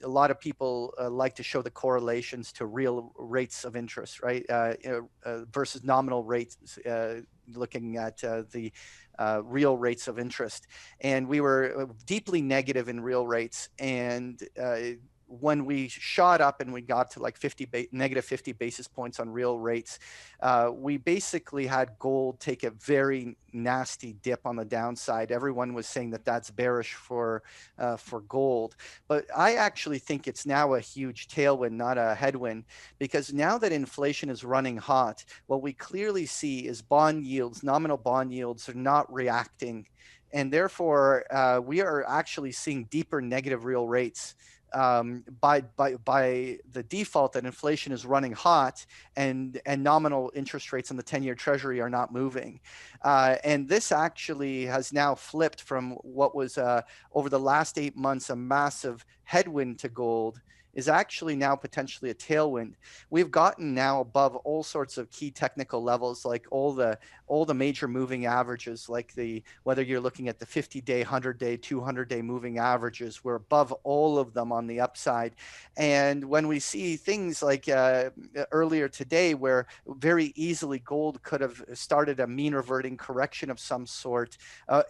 a lot of people like to show the correlations to real rates of interest, right? Versus nominal rates, looking at the real rates of interest. And we were deeply negative in real rates. And when we shot up and we got to like negative 50 basis points on real rates, we basically had gold take a very nasty dip on the downside. Everyone was saying that that's bearish for gold. But I actually think it's now a huge tailwind, not a headwind, because now that inflation is running hot, what we clearly see is bond yields, nominal bond yields, are not reacting. And therefore, we are actually seeing deeper negative real rates by the default that inflation is running hot and nominal interest rates on the 10-year treasury are not moving. And this actually has now flipped from what was over the last 8 months a massive headwind to gold. is actually now potentially a tailwind. We've gotten now above all sorts of key technical levels, like all the major moving averages, like whether you're looking at the 50-day, 100-day, 200-day moving averages, we're above all of them on the upside. And when we see things like earlier today, where very easily gold could have started a mean reverting correction of some sort,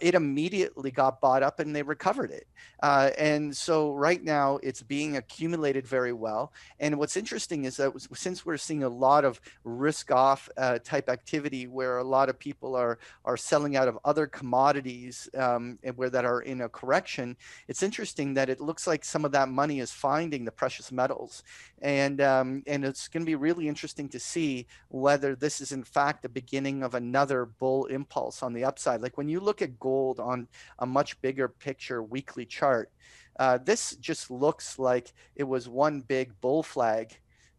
it immediately got bought up and they recovered it. And so right now it's being accumulated very well. And what's interesting is that since we're seeing a lot of risk off type activity, where a lot of people are selling out of other commodities and where that are in a correction, it's interesting that it looks like some of that money is finding the precious metals. And it's going to be really interesting to see whether this is in fact the beginning of another bull impulse on the upside. Like when you look at gold on a much bigger picture weekly chart, this just looks like it was one big bull flag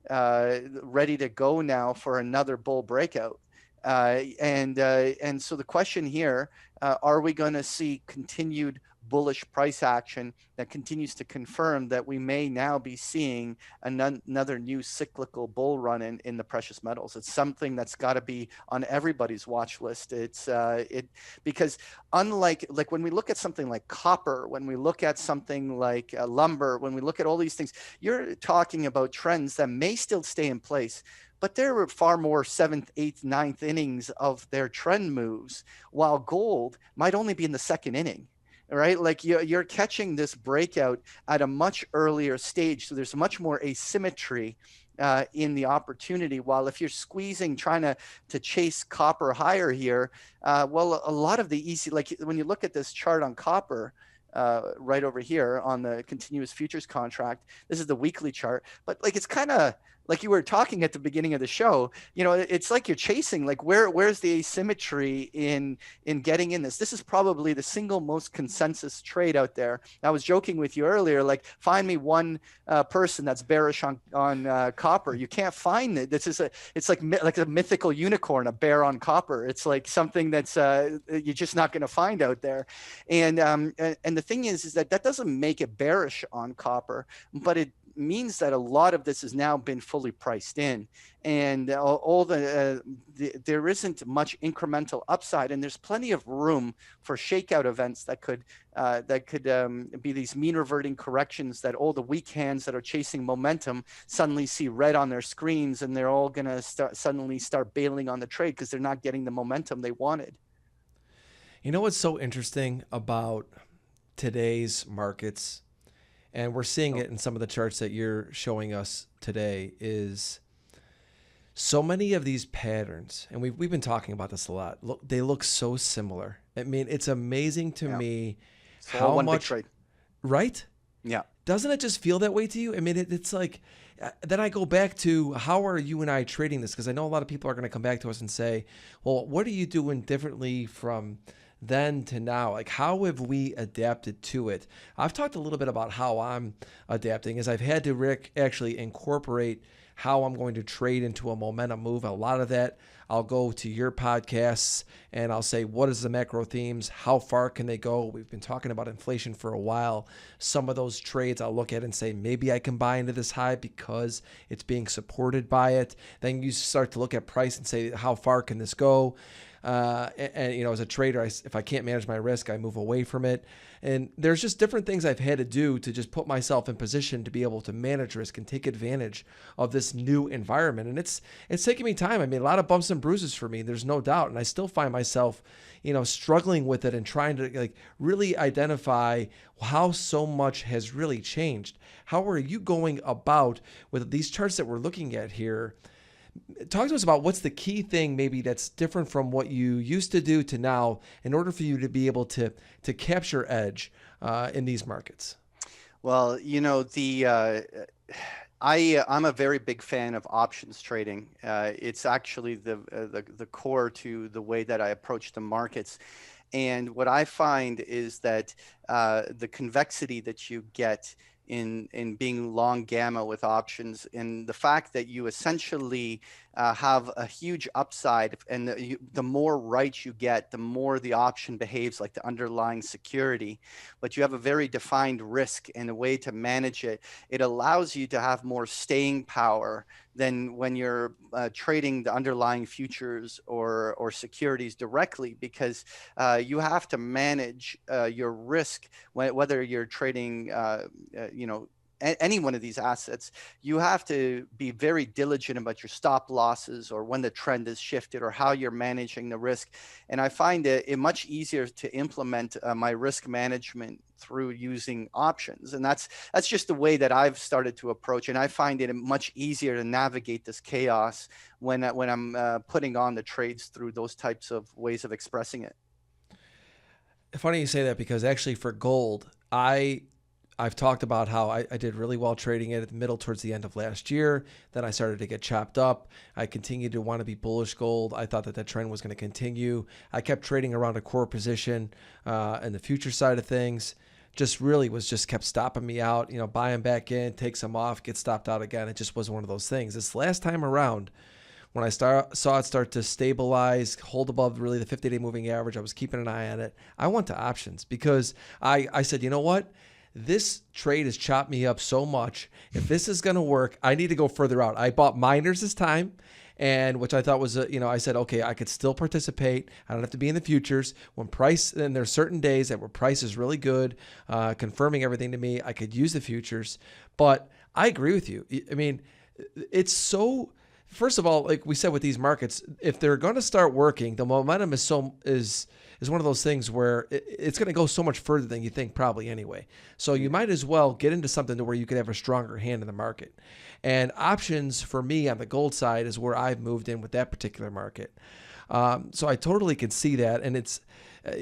ready to go now for another bull breakout. And so the question here, are we going to see continued bullish price action that continues to confirm that we may now be seeing another new cyclical bull run in the precious metals? It's something that's got to be on everybody's watch list. Because unlike, like when we look at something like copper, when we look at something like lumber, when we look at all these things, you're talking about trends that may still stay in place, but they're far more 7th, 8th, 9th innings of their trend moves, while gold might only be in the 2nd inning. Right? Like you're catching this breakout at a much earlier stage. So there's much more asymmetry in the opportunity. While if you're squeezing, trying to chase copper higher here, well, a lot of the easy, like when you look at this chart on copper, right over here on the continuous futures contract, this is the weekly chart, but like it's kind of like you were talking at the beginning of the show, it's like you're chasing, like where's the asymmetry in getting in this? This is probably the single most consensus trade out there. I was joking with you earlier, like find me one person that's bearish on copper. You can't find it. It's like a mythical unicorn, a bear on copper. It's like something that's you're just not going to find out there. And the thing is that doesn't make it bearish on copper, but it means that a lot of this has now been fully priced in, and there isn't much incremental upside, and there's plenty of room for shakeout events that could be these mean reverting corrections, that all the weak hands that are chasing momentum suddenly see red on their screens, and they're all going to suddenly start bailing on the trade because they're not getting the momentum they wanted. You know what's so interesting about today's markets, and we're seeing it in some of the charts that you're showing us today, is so many of these patterns, and we've been talking about this a lot. Look, they look so similar. I mean, it's amazing to me how one much, big trade. Right? Yeah. Doesn't it just feel that way to you? I mean, it's like, then I go back to how are you and I trading this? Because I know a lot of people are going to come back to us and say, well, what are you doing differently from then to now? Like, how have we adapted to it? I've talked a little bit about how I'm adapting, as I've had to actually incorporate how I'm going to trade into a momentum move. A lot of that, I'll go to your podcasts and I'll say, what is the macro themes? How far can they go? We've been talking about inflation for a while. Some of those trades I'll look at and say, maybe I can buy into this high because it's being supported by it. Then you start to look at price and say, how far can this go? And as a trader, if I can't manage my risk, I move away from it. And there's just different things I've had to do to just put myself in position to be able to manage risk and take advantage of this new environment. And it's taken me time. I mean, a lot of bumps and bruises for me, there's no doubt. And I still find myself, struggling with it and trying to really identify how so much has really changed. How are you going about with these charts that we're looking at here? Talk to us about what's the key thing maybe that's different from what you used to do to now in order for you to be able to capture edge in these markets. Well, I'm a very big fan of options trading. It's actually the core to the way that I approach the markets. And what I find is that the convexity that you get in being long gamma with options, and the fact that you essentially have a huge upside, and the more right you get, the more the option behaves like the underlying security, but you have a very defined risk and a way to manage it. It allows you to have more staying power than when you're trading the underlying futures or securities directly, because you have to manage your risk whether you're trading, any one of these assets. You have to be very diligent about your stop losses, or when the trend is shifted, or how you're managing the risk. And I find it much easier to implement my risk management through using options. And that's just the way that I've started to approach. And I find it much easier to navigate this chaos when I'm putting on the trades through those types of ways of expressing it. Funny you say that, because actually for gold, I've talked about how I did really well trading it at the middle towards the end of last year. Then I started to get chopped up. I continued to want to be bullish gold. I thought that trend was going to continue. I kept trading around a core position in the future side of things. Just kept stopping me out, buying back in, take some off, get stopped out again. It just was one of those things. This last time around, when I saw it start to stabilize, hold above really the 50-day moving average, I was keeping an eye on it. I went to options because I said, you know what? This trade has chopped me up so much. If this is going to work, I need to go further out. I bought miners this time, and which I thought was, I said, okay, I could still participate. I don't have to be in the futures. And there's certain days where price is really good, confirming everything to me. I could use the futures, but I agree with you. I mean, it's so. First of all, like we said with these markets, if they're going to start working, the momentum is one of those things where it's going to go so much further than you think probably anyway. So you might as well get into something to where you could have a stronger hand in the market. And options for me on the gold side is where I've moved in with that particular market. So I totally can see that. And it's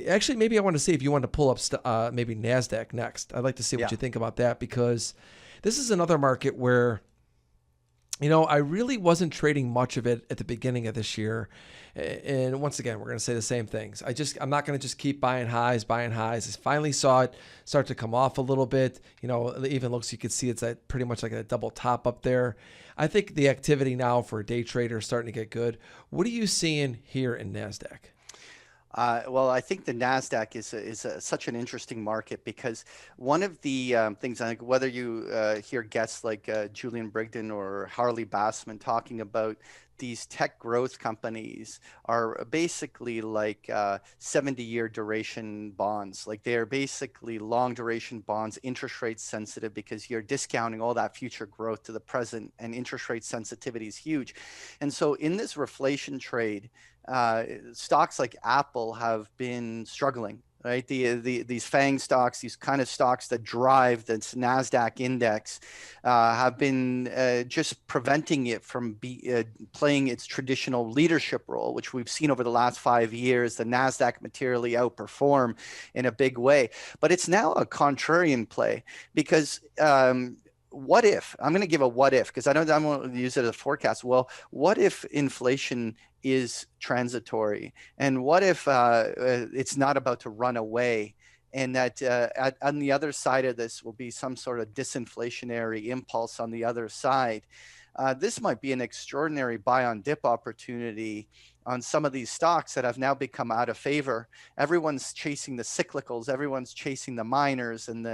actually, maybe I want to see if you want to pull up maybe Nasdaq next. I'd like to see what you think about that, because this is another market where I really wasn't trading much of it at the beginning of this year. And once again, we're going to say the same things. I'm not going to just keep buying highs. I finally saw it start to come off a little bit. It even looks, you can see it's at pretty much like a double top up there. I think the activity now for a day trader is starting to get good. What are you seeing here in Nasdaq? Well, I think the Nasdaq is such an interesting market, because one of the things, I think, whether you hear guests like Julian Brigden or Harley Bassman talking about these tech growth companies are basically like 70-year duration bonds. Like, they are basically long duration bonds, interest rate sensitive, because you're discounting all that future growth to the present, and interest rate sensitivity is huge. And so in this reflation trade, stocks like Apple have been struggling, right? These FANG stocks, these kind of stocks that drive the Nasdaq index, have been just preventing it from playing its traditional leadership role, which we've seen over the last 5 years. The Nasdaq materially outperform in a big way, but it's now a contrarian play, because what if, I'm going to give a what if, because I don't want to use it as a forecast. Well, what if inflation is transitory, and what if it's not about to run away, and that on the other side of this will be some sort of disinflationary impulse on the other side? This might be an extraordinary buy on dip opportunity on some of these stocks that have now become out of favor. Everyone's chasing the cyclicals, everyone's chasing the miners and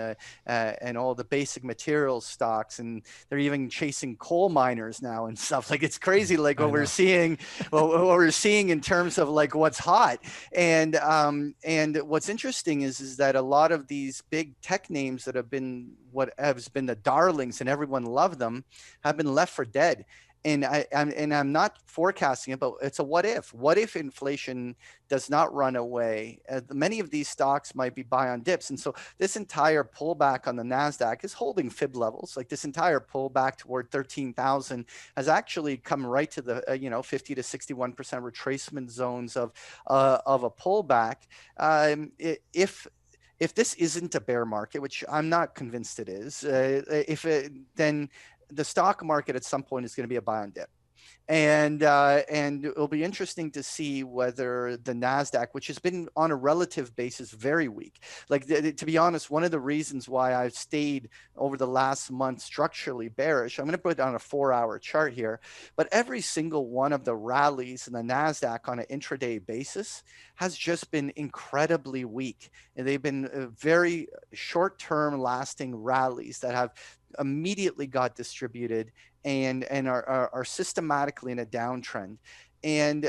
all the basic materials stocks, and they're even chasing coal miners now and stuff. Like, it's crazy, like what we're seeing, what we're seeing in terms of like what's hot. And what's interesting is that a lot of these big tech names that have been what has been the darlings and everyone loved them have been left for dead. And I'm not forecasting it, but it's a what if. What if inflation does not run away? Many of these stocks might be buy on dips. And so this entire pullback on the NASDAQ is holding fib levels. Like, this entire pullback toward 13,000 has actually come right to the 50 to 61% retracement zones of a pullback. If this isn't a bear market, which I'm not convinced it is, then the stock market at some point is going to be a buy on dip. And it'll be interesting to see whether the Nasdaq, which has been on a relative basis very weak, like to be honest, one of the reasons why I've stayed over the last month structurally bearish, I'm going to put it on a 4-hour chart here, but every single one of the rallies in the Nasdaq on an intraday basis has just been incredibly weak, and they've been very short-term lasting rallies that have immediately got distributed and are systematically in a downtrend. And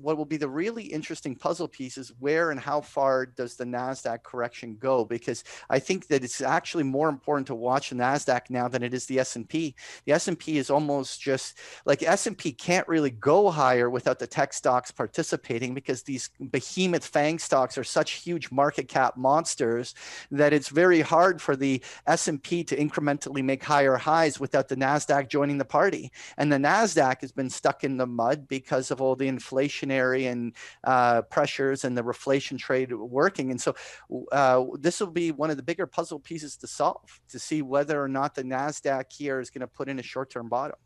what will be the really interesting puzzle piece is where and how far does the Nasdaq correction go? Because I think that it's actually more important to watch the Nasdaq now than it is the S&P. The S&P is almost just like S&P can't really go higher without the tech stocks participating, because these behemoth FANG stocks are such huge market cap monsters that it's very hard for the S&P to incrementally make higher highs without the Nasdaq joining the party. And the Nasdaq has been stuck in the mud because of all the inflationary and pressures and the reflation trade working. And so this will be one of the bigger puzzle pieces to solve, to see whether or not the Nasdaq here is going to put in a short-term bottom.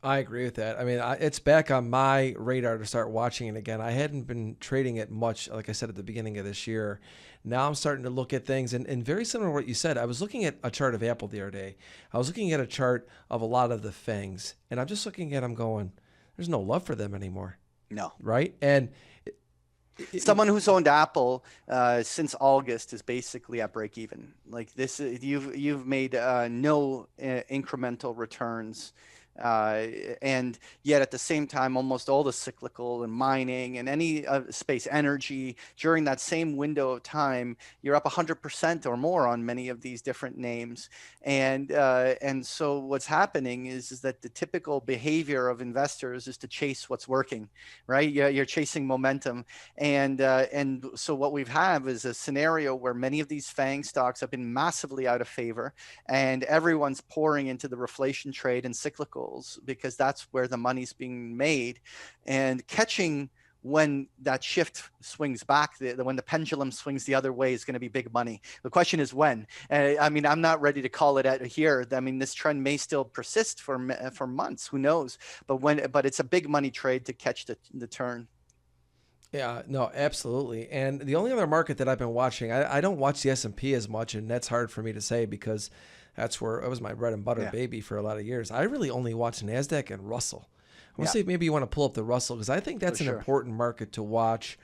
I agree with that. I mean, it's back on my radar to start watching it again. I hadn't been trading it much, like I said at the beginning of this year. Now I'm starting to look at things, and very similar to what you said. I was looking at a chart of Apple the other day. I was looking at a chart of a lot of the FANGs, and I'm just looking at them going, there's no love for them anymore. No. Right? And someone who's owned Apple since August is basically at break even. Like this, you've made no incremental returns. And yet at the same time, almost all the cyclical and mining and any space energy during that same window of time, you're up 100% or more on many of these different names. And so what's happening is that the typical behavior of investors is to chase what's working, right? You're chasing momentum. And so what we've had is a scenario where many of these FANG stocks have been massively out of favor, and everyone's pouring into the reflation trade and cyclical, because that's where the money's being made, and catching when that shift swings back, when the pendulum swings the other way, is going to be big money. The question is when. I mean, I'm not ready to call it out here. I mean, this trend may still persist for months. Who knows? But it's a big money trade to catch the turn. Yeah, no, absolutely. And the only other market that I've been watching, I don't watch the S&P as much, and that's hard for me to say because that's where it was my bread and butter baby for a lot of years. I really only watch NASDAQ and Russell. I want to say maybe you want to pull up the Russell, because I think that's an important market to watch.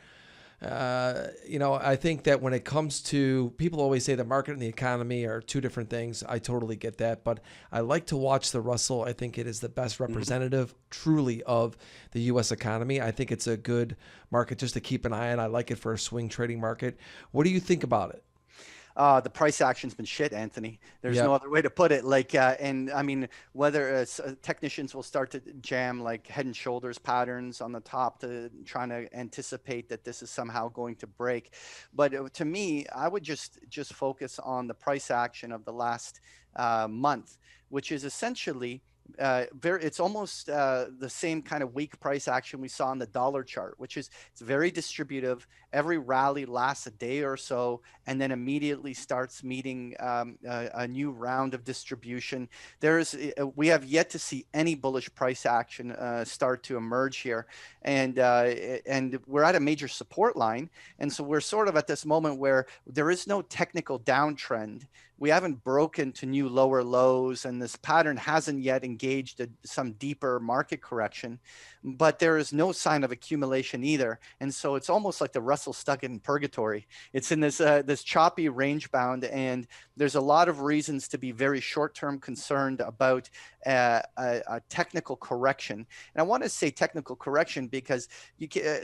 I think that when it comes to, people always say the market and the economy are two different things. I totally get that, but I like to watch the Russell. I think it is the best representative truly of the U.S. economy. I think it's a good market just to keep an eye on. I like it for a swing trading market. What do you think about it? The price action's been shit, Anthony. There's no other way to put it. Like, and I mean, whether technicians will start to jam like head and shoulders patterns on the top to trying to anticipate that this is somehow going to break. But to me, I would just focus on the price action of the last month, which is essentially it's almost the same kind of weak price action we saw on the dollar chart, which is it's very distributive. Every rally lasts a day or so and then immediately starts meeting a new round of distribution. We have yet to see any bullish price action start to emerge here, and we're at a major support line, and so we're sort of at this moment where there is no technical downtrend. We haven't broken to new lower lows, and this pattern hasn't yet engaged some deeper market correction, but there is no sign of accumulation either. And so it's almost like the Russell stuck in purgatory. It's in this choppy range bound, and there's a lot of reasons to be very short-term concerned about a technical correction. And I want to say technical correction because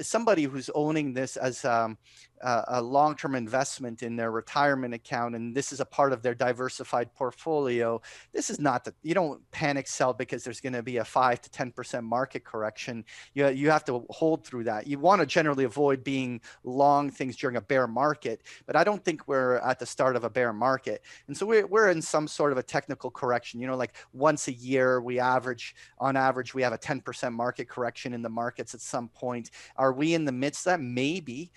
somebody who's owning this as a long-term investment in their retirement account, and this is a part of their diversified portfolio, this is not you don't panic sell because there's going to be a 5 to 10% market correction. You have to hold through that. You want to generally avoid being long things during a bear market, but I don't think we're at the start of a bear market. And so we're in some sort of a technical correction. Like once a year, on average, we have a 10% market correction in the markets at some point. Are we in the midst of that? Maybe.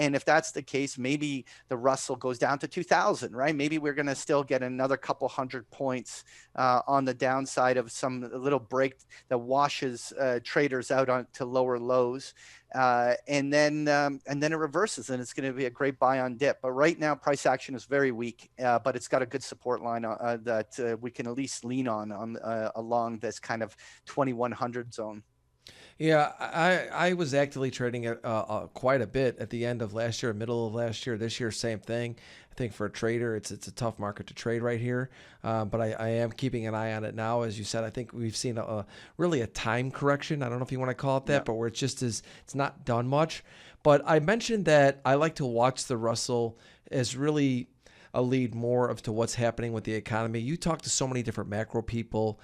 And if that's the case, maybe the Russell goes down to 2,000, right? Maybe we're going to still get another couple hundred points on the downside of some little break that washes traders out on to lower lows. And then it reverses, and it's going to be a great buy on dip. But right now, price action is very weak, but it's got a good support line that we can at least lean on along this kind of 2100 zone. Yeah, I was actively trading it quite a bit at the end of last year, middle of last year. This year, same thing. I think for a trader, it's a tough market to trade right here. But I am keeping an eye on it now. As you said, I think we've seen really a time correction. I don't know if you want to call it that, but where it's not done much. But I mentioned that I like to watch the Russell as really a lead more of to what's happening with the economy. You talk to so many different macro people.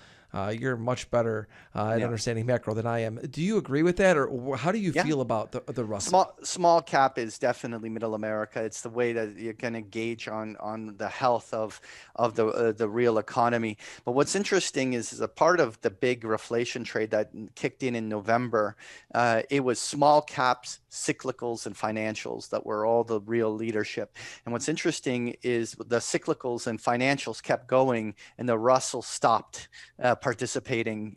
You're much better at understanding macro than I am. Do you agree with that, or how do you feel about the Russell? Small cap is definitely middle America. It's the way that you're going to gauge on the health of the real economy. But what's interesting is a part of the big reflation trade that kicked in November. It was small caps, cyclicals, and financials that were all the real leadership. And what's interesting is the cyclicals and financials kept going, and the Russell stopped participating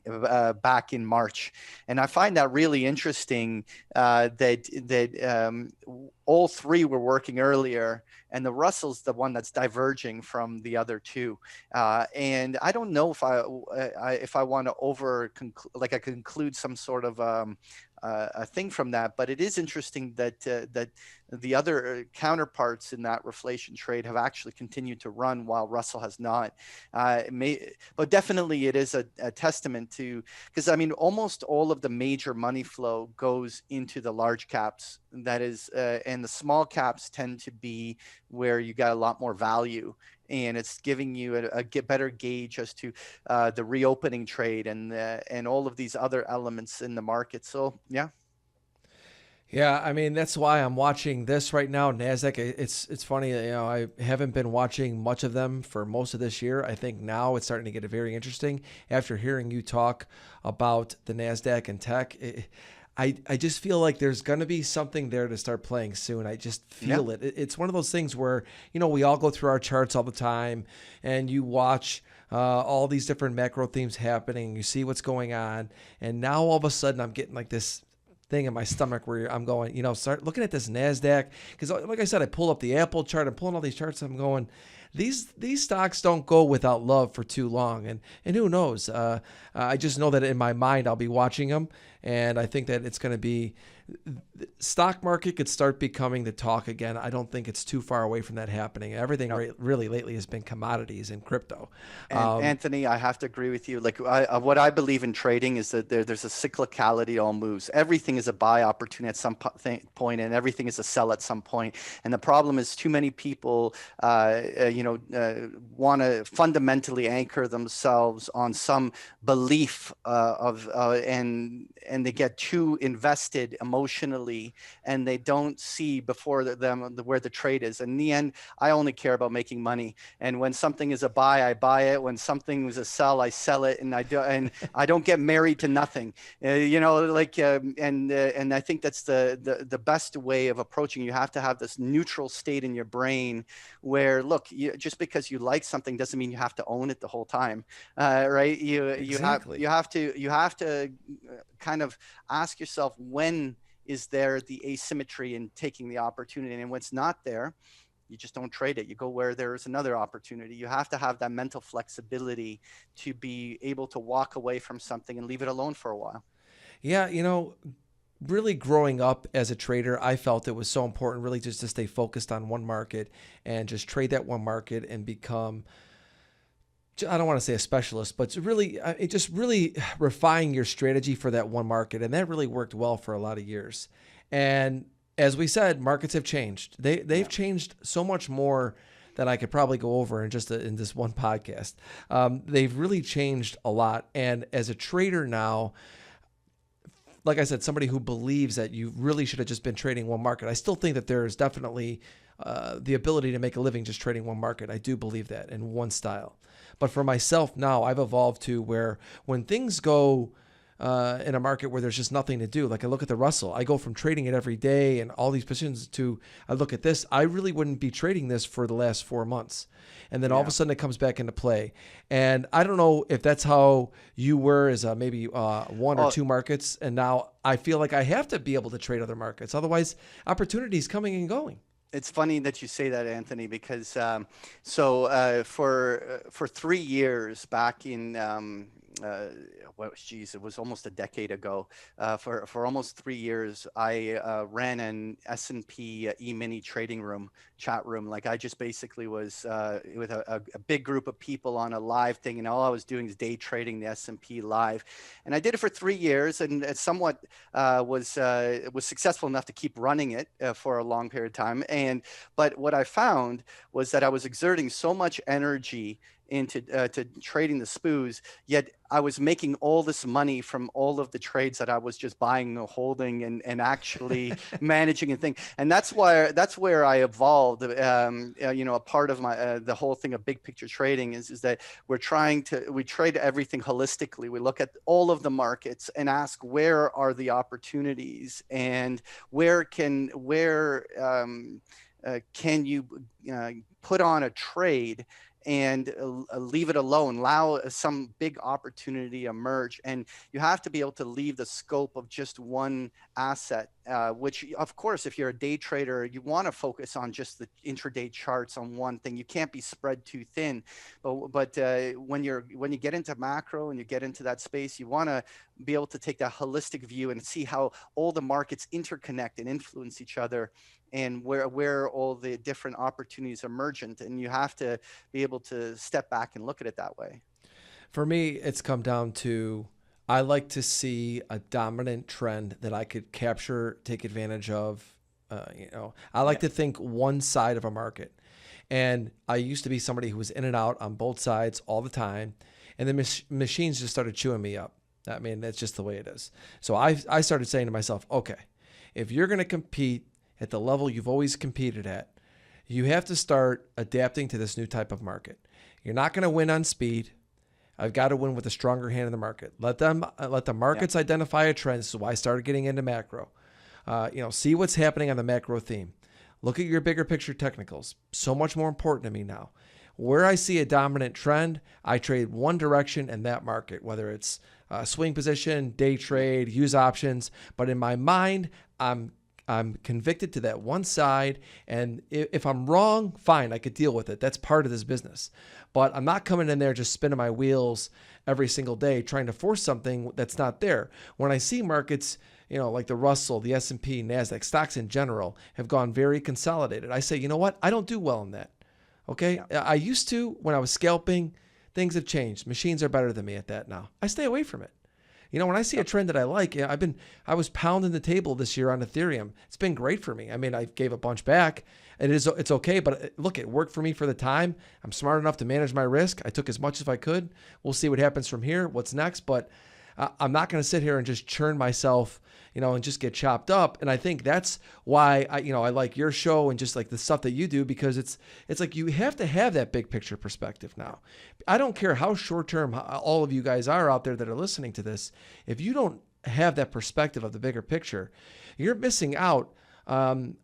back in March. And I find that really interesting that all three were working earlier, and the Russell's the one that's diverging from the other two. And I don't know if I want to conclude some sort of a thing from that, but it is interesting that the other counterparts in that reflation trade have actually continued to run while Russell has not. But definitely it is a testament to, because I mean, almost all of the major money flow goes into the large caps. That is, and the small caps tend to be where you got a lot more value. And it's giving you a better gauge as to the reopening trade and all of these other elements in the market. So, yeah. Yeah, I mean, that's why I'm watching this right now. Nasdaq, it's funny, I haven't been watching much of them for most of this year. I think now it's starting to get very interesting after hearing you talk about the Nasdaq and tech. I just feel like there's going to be something there to start playing soon. I just feel it. It's one of those things where, we all go through our charts all the time, and you watch all these different macro themes happening. You see what's going on. And now all of a sudden I'm getting like this thing in my stomach where I'm going, start looking at this Nasdaq. Because like I said, I pull up the Apple chart. I'm pulling all these charts. I'm going, these stocks don't go without love for too long. And who knows? I just know that in my mind, I'll be watching them. And I think that it's going to be, the stock market could start becoming the talk again. I don't think it's too far away from that happening. Everything really lately has been commodities and crypto. And Anthony, I have to agree with you. Like what I believe in trading is that there's a cyclicality to all moves. Everything is a buy opportunity at some point, and everything is a sell at some point. And the problem is too many people, want to fundamentally anchor themselves on some belief and they get too invested emotionally, and they don't see before them where the trade is. And in the end, I only care about making money. And when something is a buy, I buy it. When something is a sell, I sell it. And I don't get married to nothing. And I think that's the best way of approaching. You have to have this neutral state in your brain where, look, just because you like something doesn't mean you have to own it the whole time, right? You have to kind of ask yourself, when is there the asymmetry in taking the opportunity? And when it's not there, you just don't trade it. You go where there is another opportunity. You have to have that mental flexibility to be able to walk away from something and leave it alone for a while. Yeah, really growing up as a trader, I felt it was so important really just to stay focused on one market and just trade that one market and become, I don't want to say a specialist, but it just really refine your strategy for that one market. And that really worked well for a lot of years. And as we said, markets have changed. They've changed so much more than I could probably go over in this one podcast. They've really changed a lot. And as a trader now, like I said, somebody who believes that you really should have just been trading one market. I still think that there is definitely the ability to make a living just trading one market. I do believe that, in one style. But for myself now, I've evolved to where when things go in a market where there's just nothing to do. Like I look at the Russell, I go from trading it every day and all these positions to I look at this. I really wouldn't be trading this for the last 4 months. And then all of a sudden it comes back into play. And I don't know if that's how you were as maybe one or two markets. And now I feel like I have to be able to trade other markets. Otherwise, opportunities coming and going. It's funny that you say that, Anthony, because for 3 years back in it was almost a decade ago. For almost 3 years, I ran an S&P E-Mini trading room, chat room. Like I just basically was with a big group of people on a live thing, and all I was doing is day trading the S&P live. And I did it for 3 years, and it somewhat was successful enough to keep running it for a long period of time. But what I found was that I was exerting so much energy into to trading the SPOOs, yet I was making all this money from all of the trades that I was just buying and holding and actually managing and things. And that's where I evolved. A part of my the whole thing of big picture trading is that we trade everything holistically. We look at all of the markets and ask where are the opportunities and where can you put on a trade and leave it alone, allow some big opportunity emerge. And you have to be able to leave the scope of just one asset, which of course, if you're a day trader, you want to focus on just the intraday charts on one thing. You can't be spread too thin. But when you get into macro and you get into that space, you want to be able to take that holistic view and see how all the markets interconnect and influence each other, and where all the different opportunities are emergent. And you have to be able to step back and look at it that way. For me, it's come down to I like to see a dominant trend that I could capture, take advantage of. I like to think one side of a market. And I used to be somebody who was in and out on both sides all the time. And the machines just started chewing me up. I mean, that's just the way it is. So I started saying to myself, okay, if you're going to compete at the level you've always competed at, you have to start adapting to this new type of market. You're not going to win on speed. I've got to win with a stronger hand in the market. Let the markets identify a trend. So I started getting into macro. See what's happening on the macro theme. Look at your bigger picture technicals. So much more important to me now. Where I see a dominant trend, I trade one direction in that market, whether it's swing position, day trade, use options. But in my mind, I'm convicted to that one side, and if I'm wrong, fine, I could deal with it. That's part of this business. But I'm not coming in there just spinning my wheels every single day trying to force something that's not there. When I see markets, like the Russell, the S&P, Nasdaq, stocks in general have gone very consolidated, I say, you know what? I don't do well in that. Okay? I used to when I was scalping. Things have changed. Machines are better than me at that now. I stay away from it. When I see a trend that I like, I was pounding the table this year on Ethereum. It's been great for me. I mean, I gave a bunch back. It's okay, but look, it worked for me for the time. I'm smart enough to manage my risk. I took as much as I could. We'll see what happens from here, what's next. But I'm not going to sit here and just churn myself, and just get chopped up. And I think that's why I like your show and just like the stuff that you do, because it's like you have to have that big picture perspective now. I don't care how short-term all of you guys are out there that are listening to this. If you don't have that perspective of the bigger picture, you're missing out on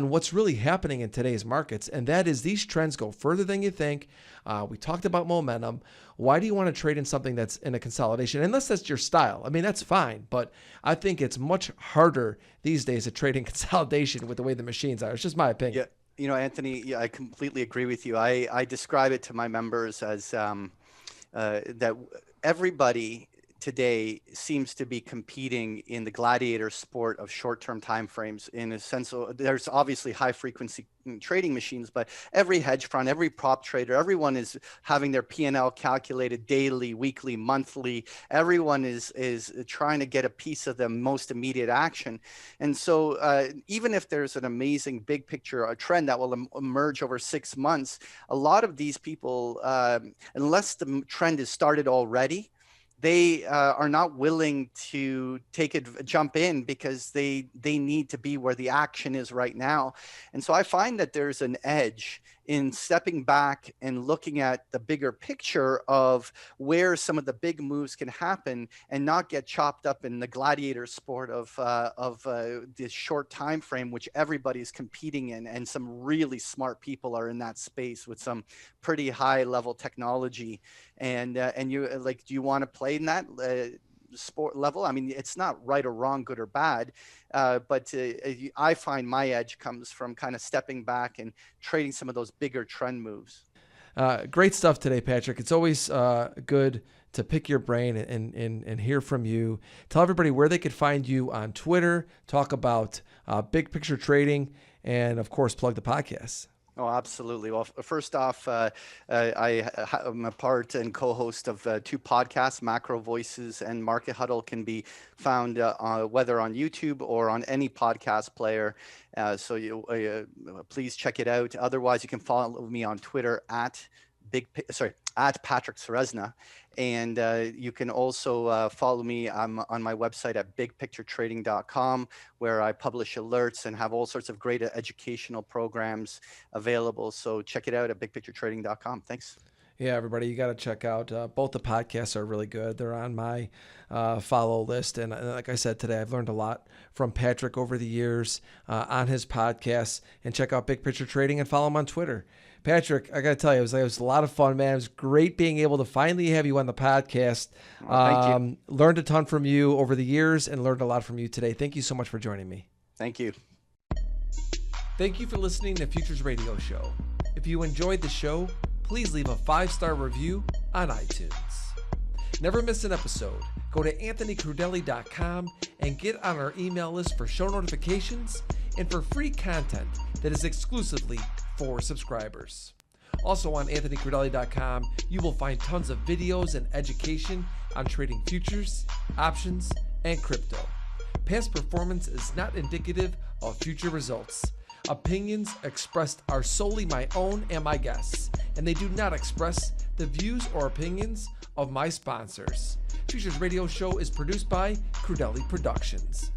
what's really happening in today's markets. And that is these trends go further than you think. We talked about momentum. Why do you want to trade in something that's in a consolidation? Unless that's your style. I mean, that's fine. But I think it's much harder these days to trade in consolidation with the way the machines are. It's just my opinion. Yeah. Anthony, I completely agree with you. I describe it to my members as that everybody today seems to be competing in the gladiator sport of short-term timeframes. In a sense, there's obviously high-frequency trading machines, but every hedge fund, every prop trader, everyone is having their P&L calculated daily, weekly, monthly. Everyone is trying to get a piece of the most immediate action. And so even if there's an amazing big picture, a trend that will emerge over 6 months, a lot of these people, unless the trend is started already, they are not willing to jump in because they need to be where the action is right now. And so I find that there's an edge in stepping back and looking at the bigger picture of where some of the big moves can happen, and not get chopped up in the gladiator sport of this short time frame, which everybody's competing in, and some really smart people are in that space with some pretty high level technology. And you like, do you want to play in that sport level? I mean, it's not right or wrong, good or bad, but I find my edge comes from kind of stepping back and trading some of those bigger trend moves. Great stuff today, Patrick. It's always good to pick your brain and hear from you. Tell everybody where they could find you on Twitter, talk about big picture trading, and of course, plug the podcast. Oh, absolutely. Well, first off, I'm a part and co-host of 2 podcasts, Macro Voices and Market Huddle, can be found whether on YouTube or on any podcast player. So you please check it out. Otherwise, you can follow me on Twitter at Patrick Ceresna. And you can also follow me on my website at bigpicturetrading.com, where I publish alerts and have all sorts of great educational programs available. So check it out at bigpicturetrading.com. Thanks. Yeah, everybody, you got to check out both the podcasts are really good. They're on my follow list. And like I said today, I've learned a lot from Patrick over the years on his podcasts. And check out Big Picture Trading and follow him on Twitter. Patrick, I got to tell you, it was a lot of fun, man. It was great being able to finally have you on the podcast. Thank you. Learned a ton from you over the years and learned a lot from you today. Thank you so much for joining me. Thank you. Thank you for listening to Futures Radio Show. If you enjoyed the show, please leave a 5-star review on iTunes. Never miss an episode. Go to anthonycrudele.com and get on our email list for show notifications and for free content that is exclusively for subscribers. Also on anthonycrudele.com, you will find tons of videos and education on trading futures, options, and crypto. Past performance is not indicative of future results. Opinions expressed are solely my own and my guests, and they do not express the views or opinions of my sponsors. Futures Radio Show is produced by Crudele Productions.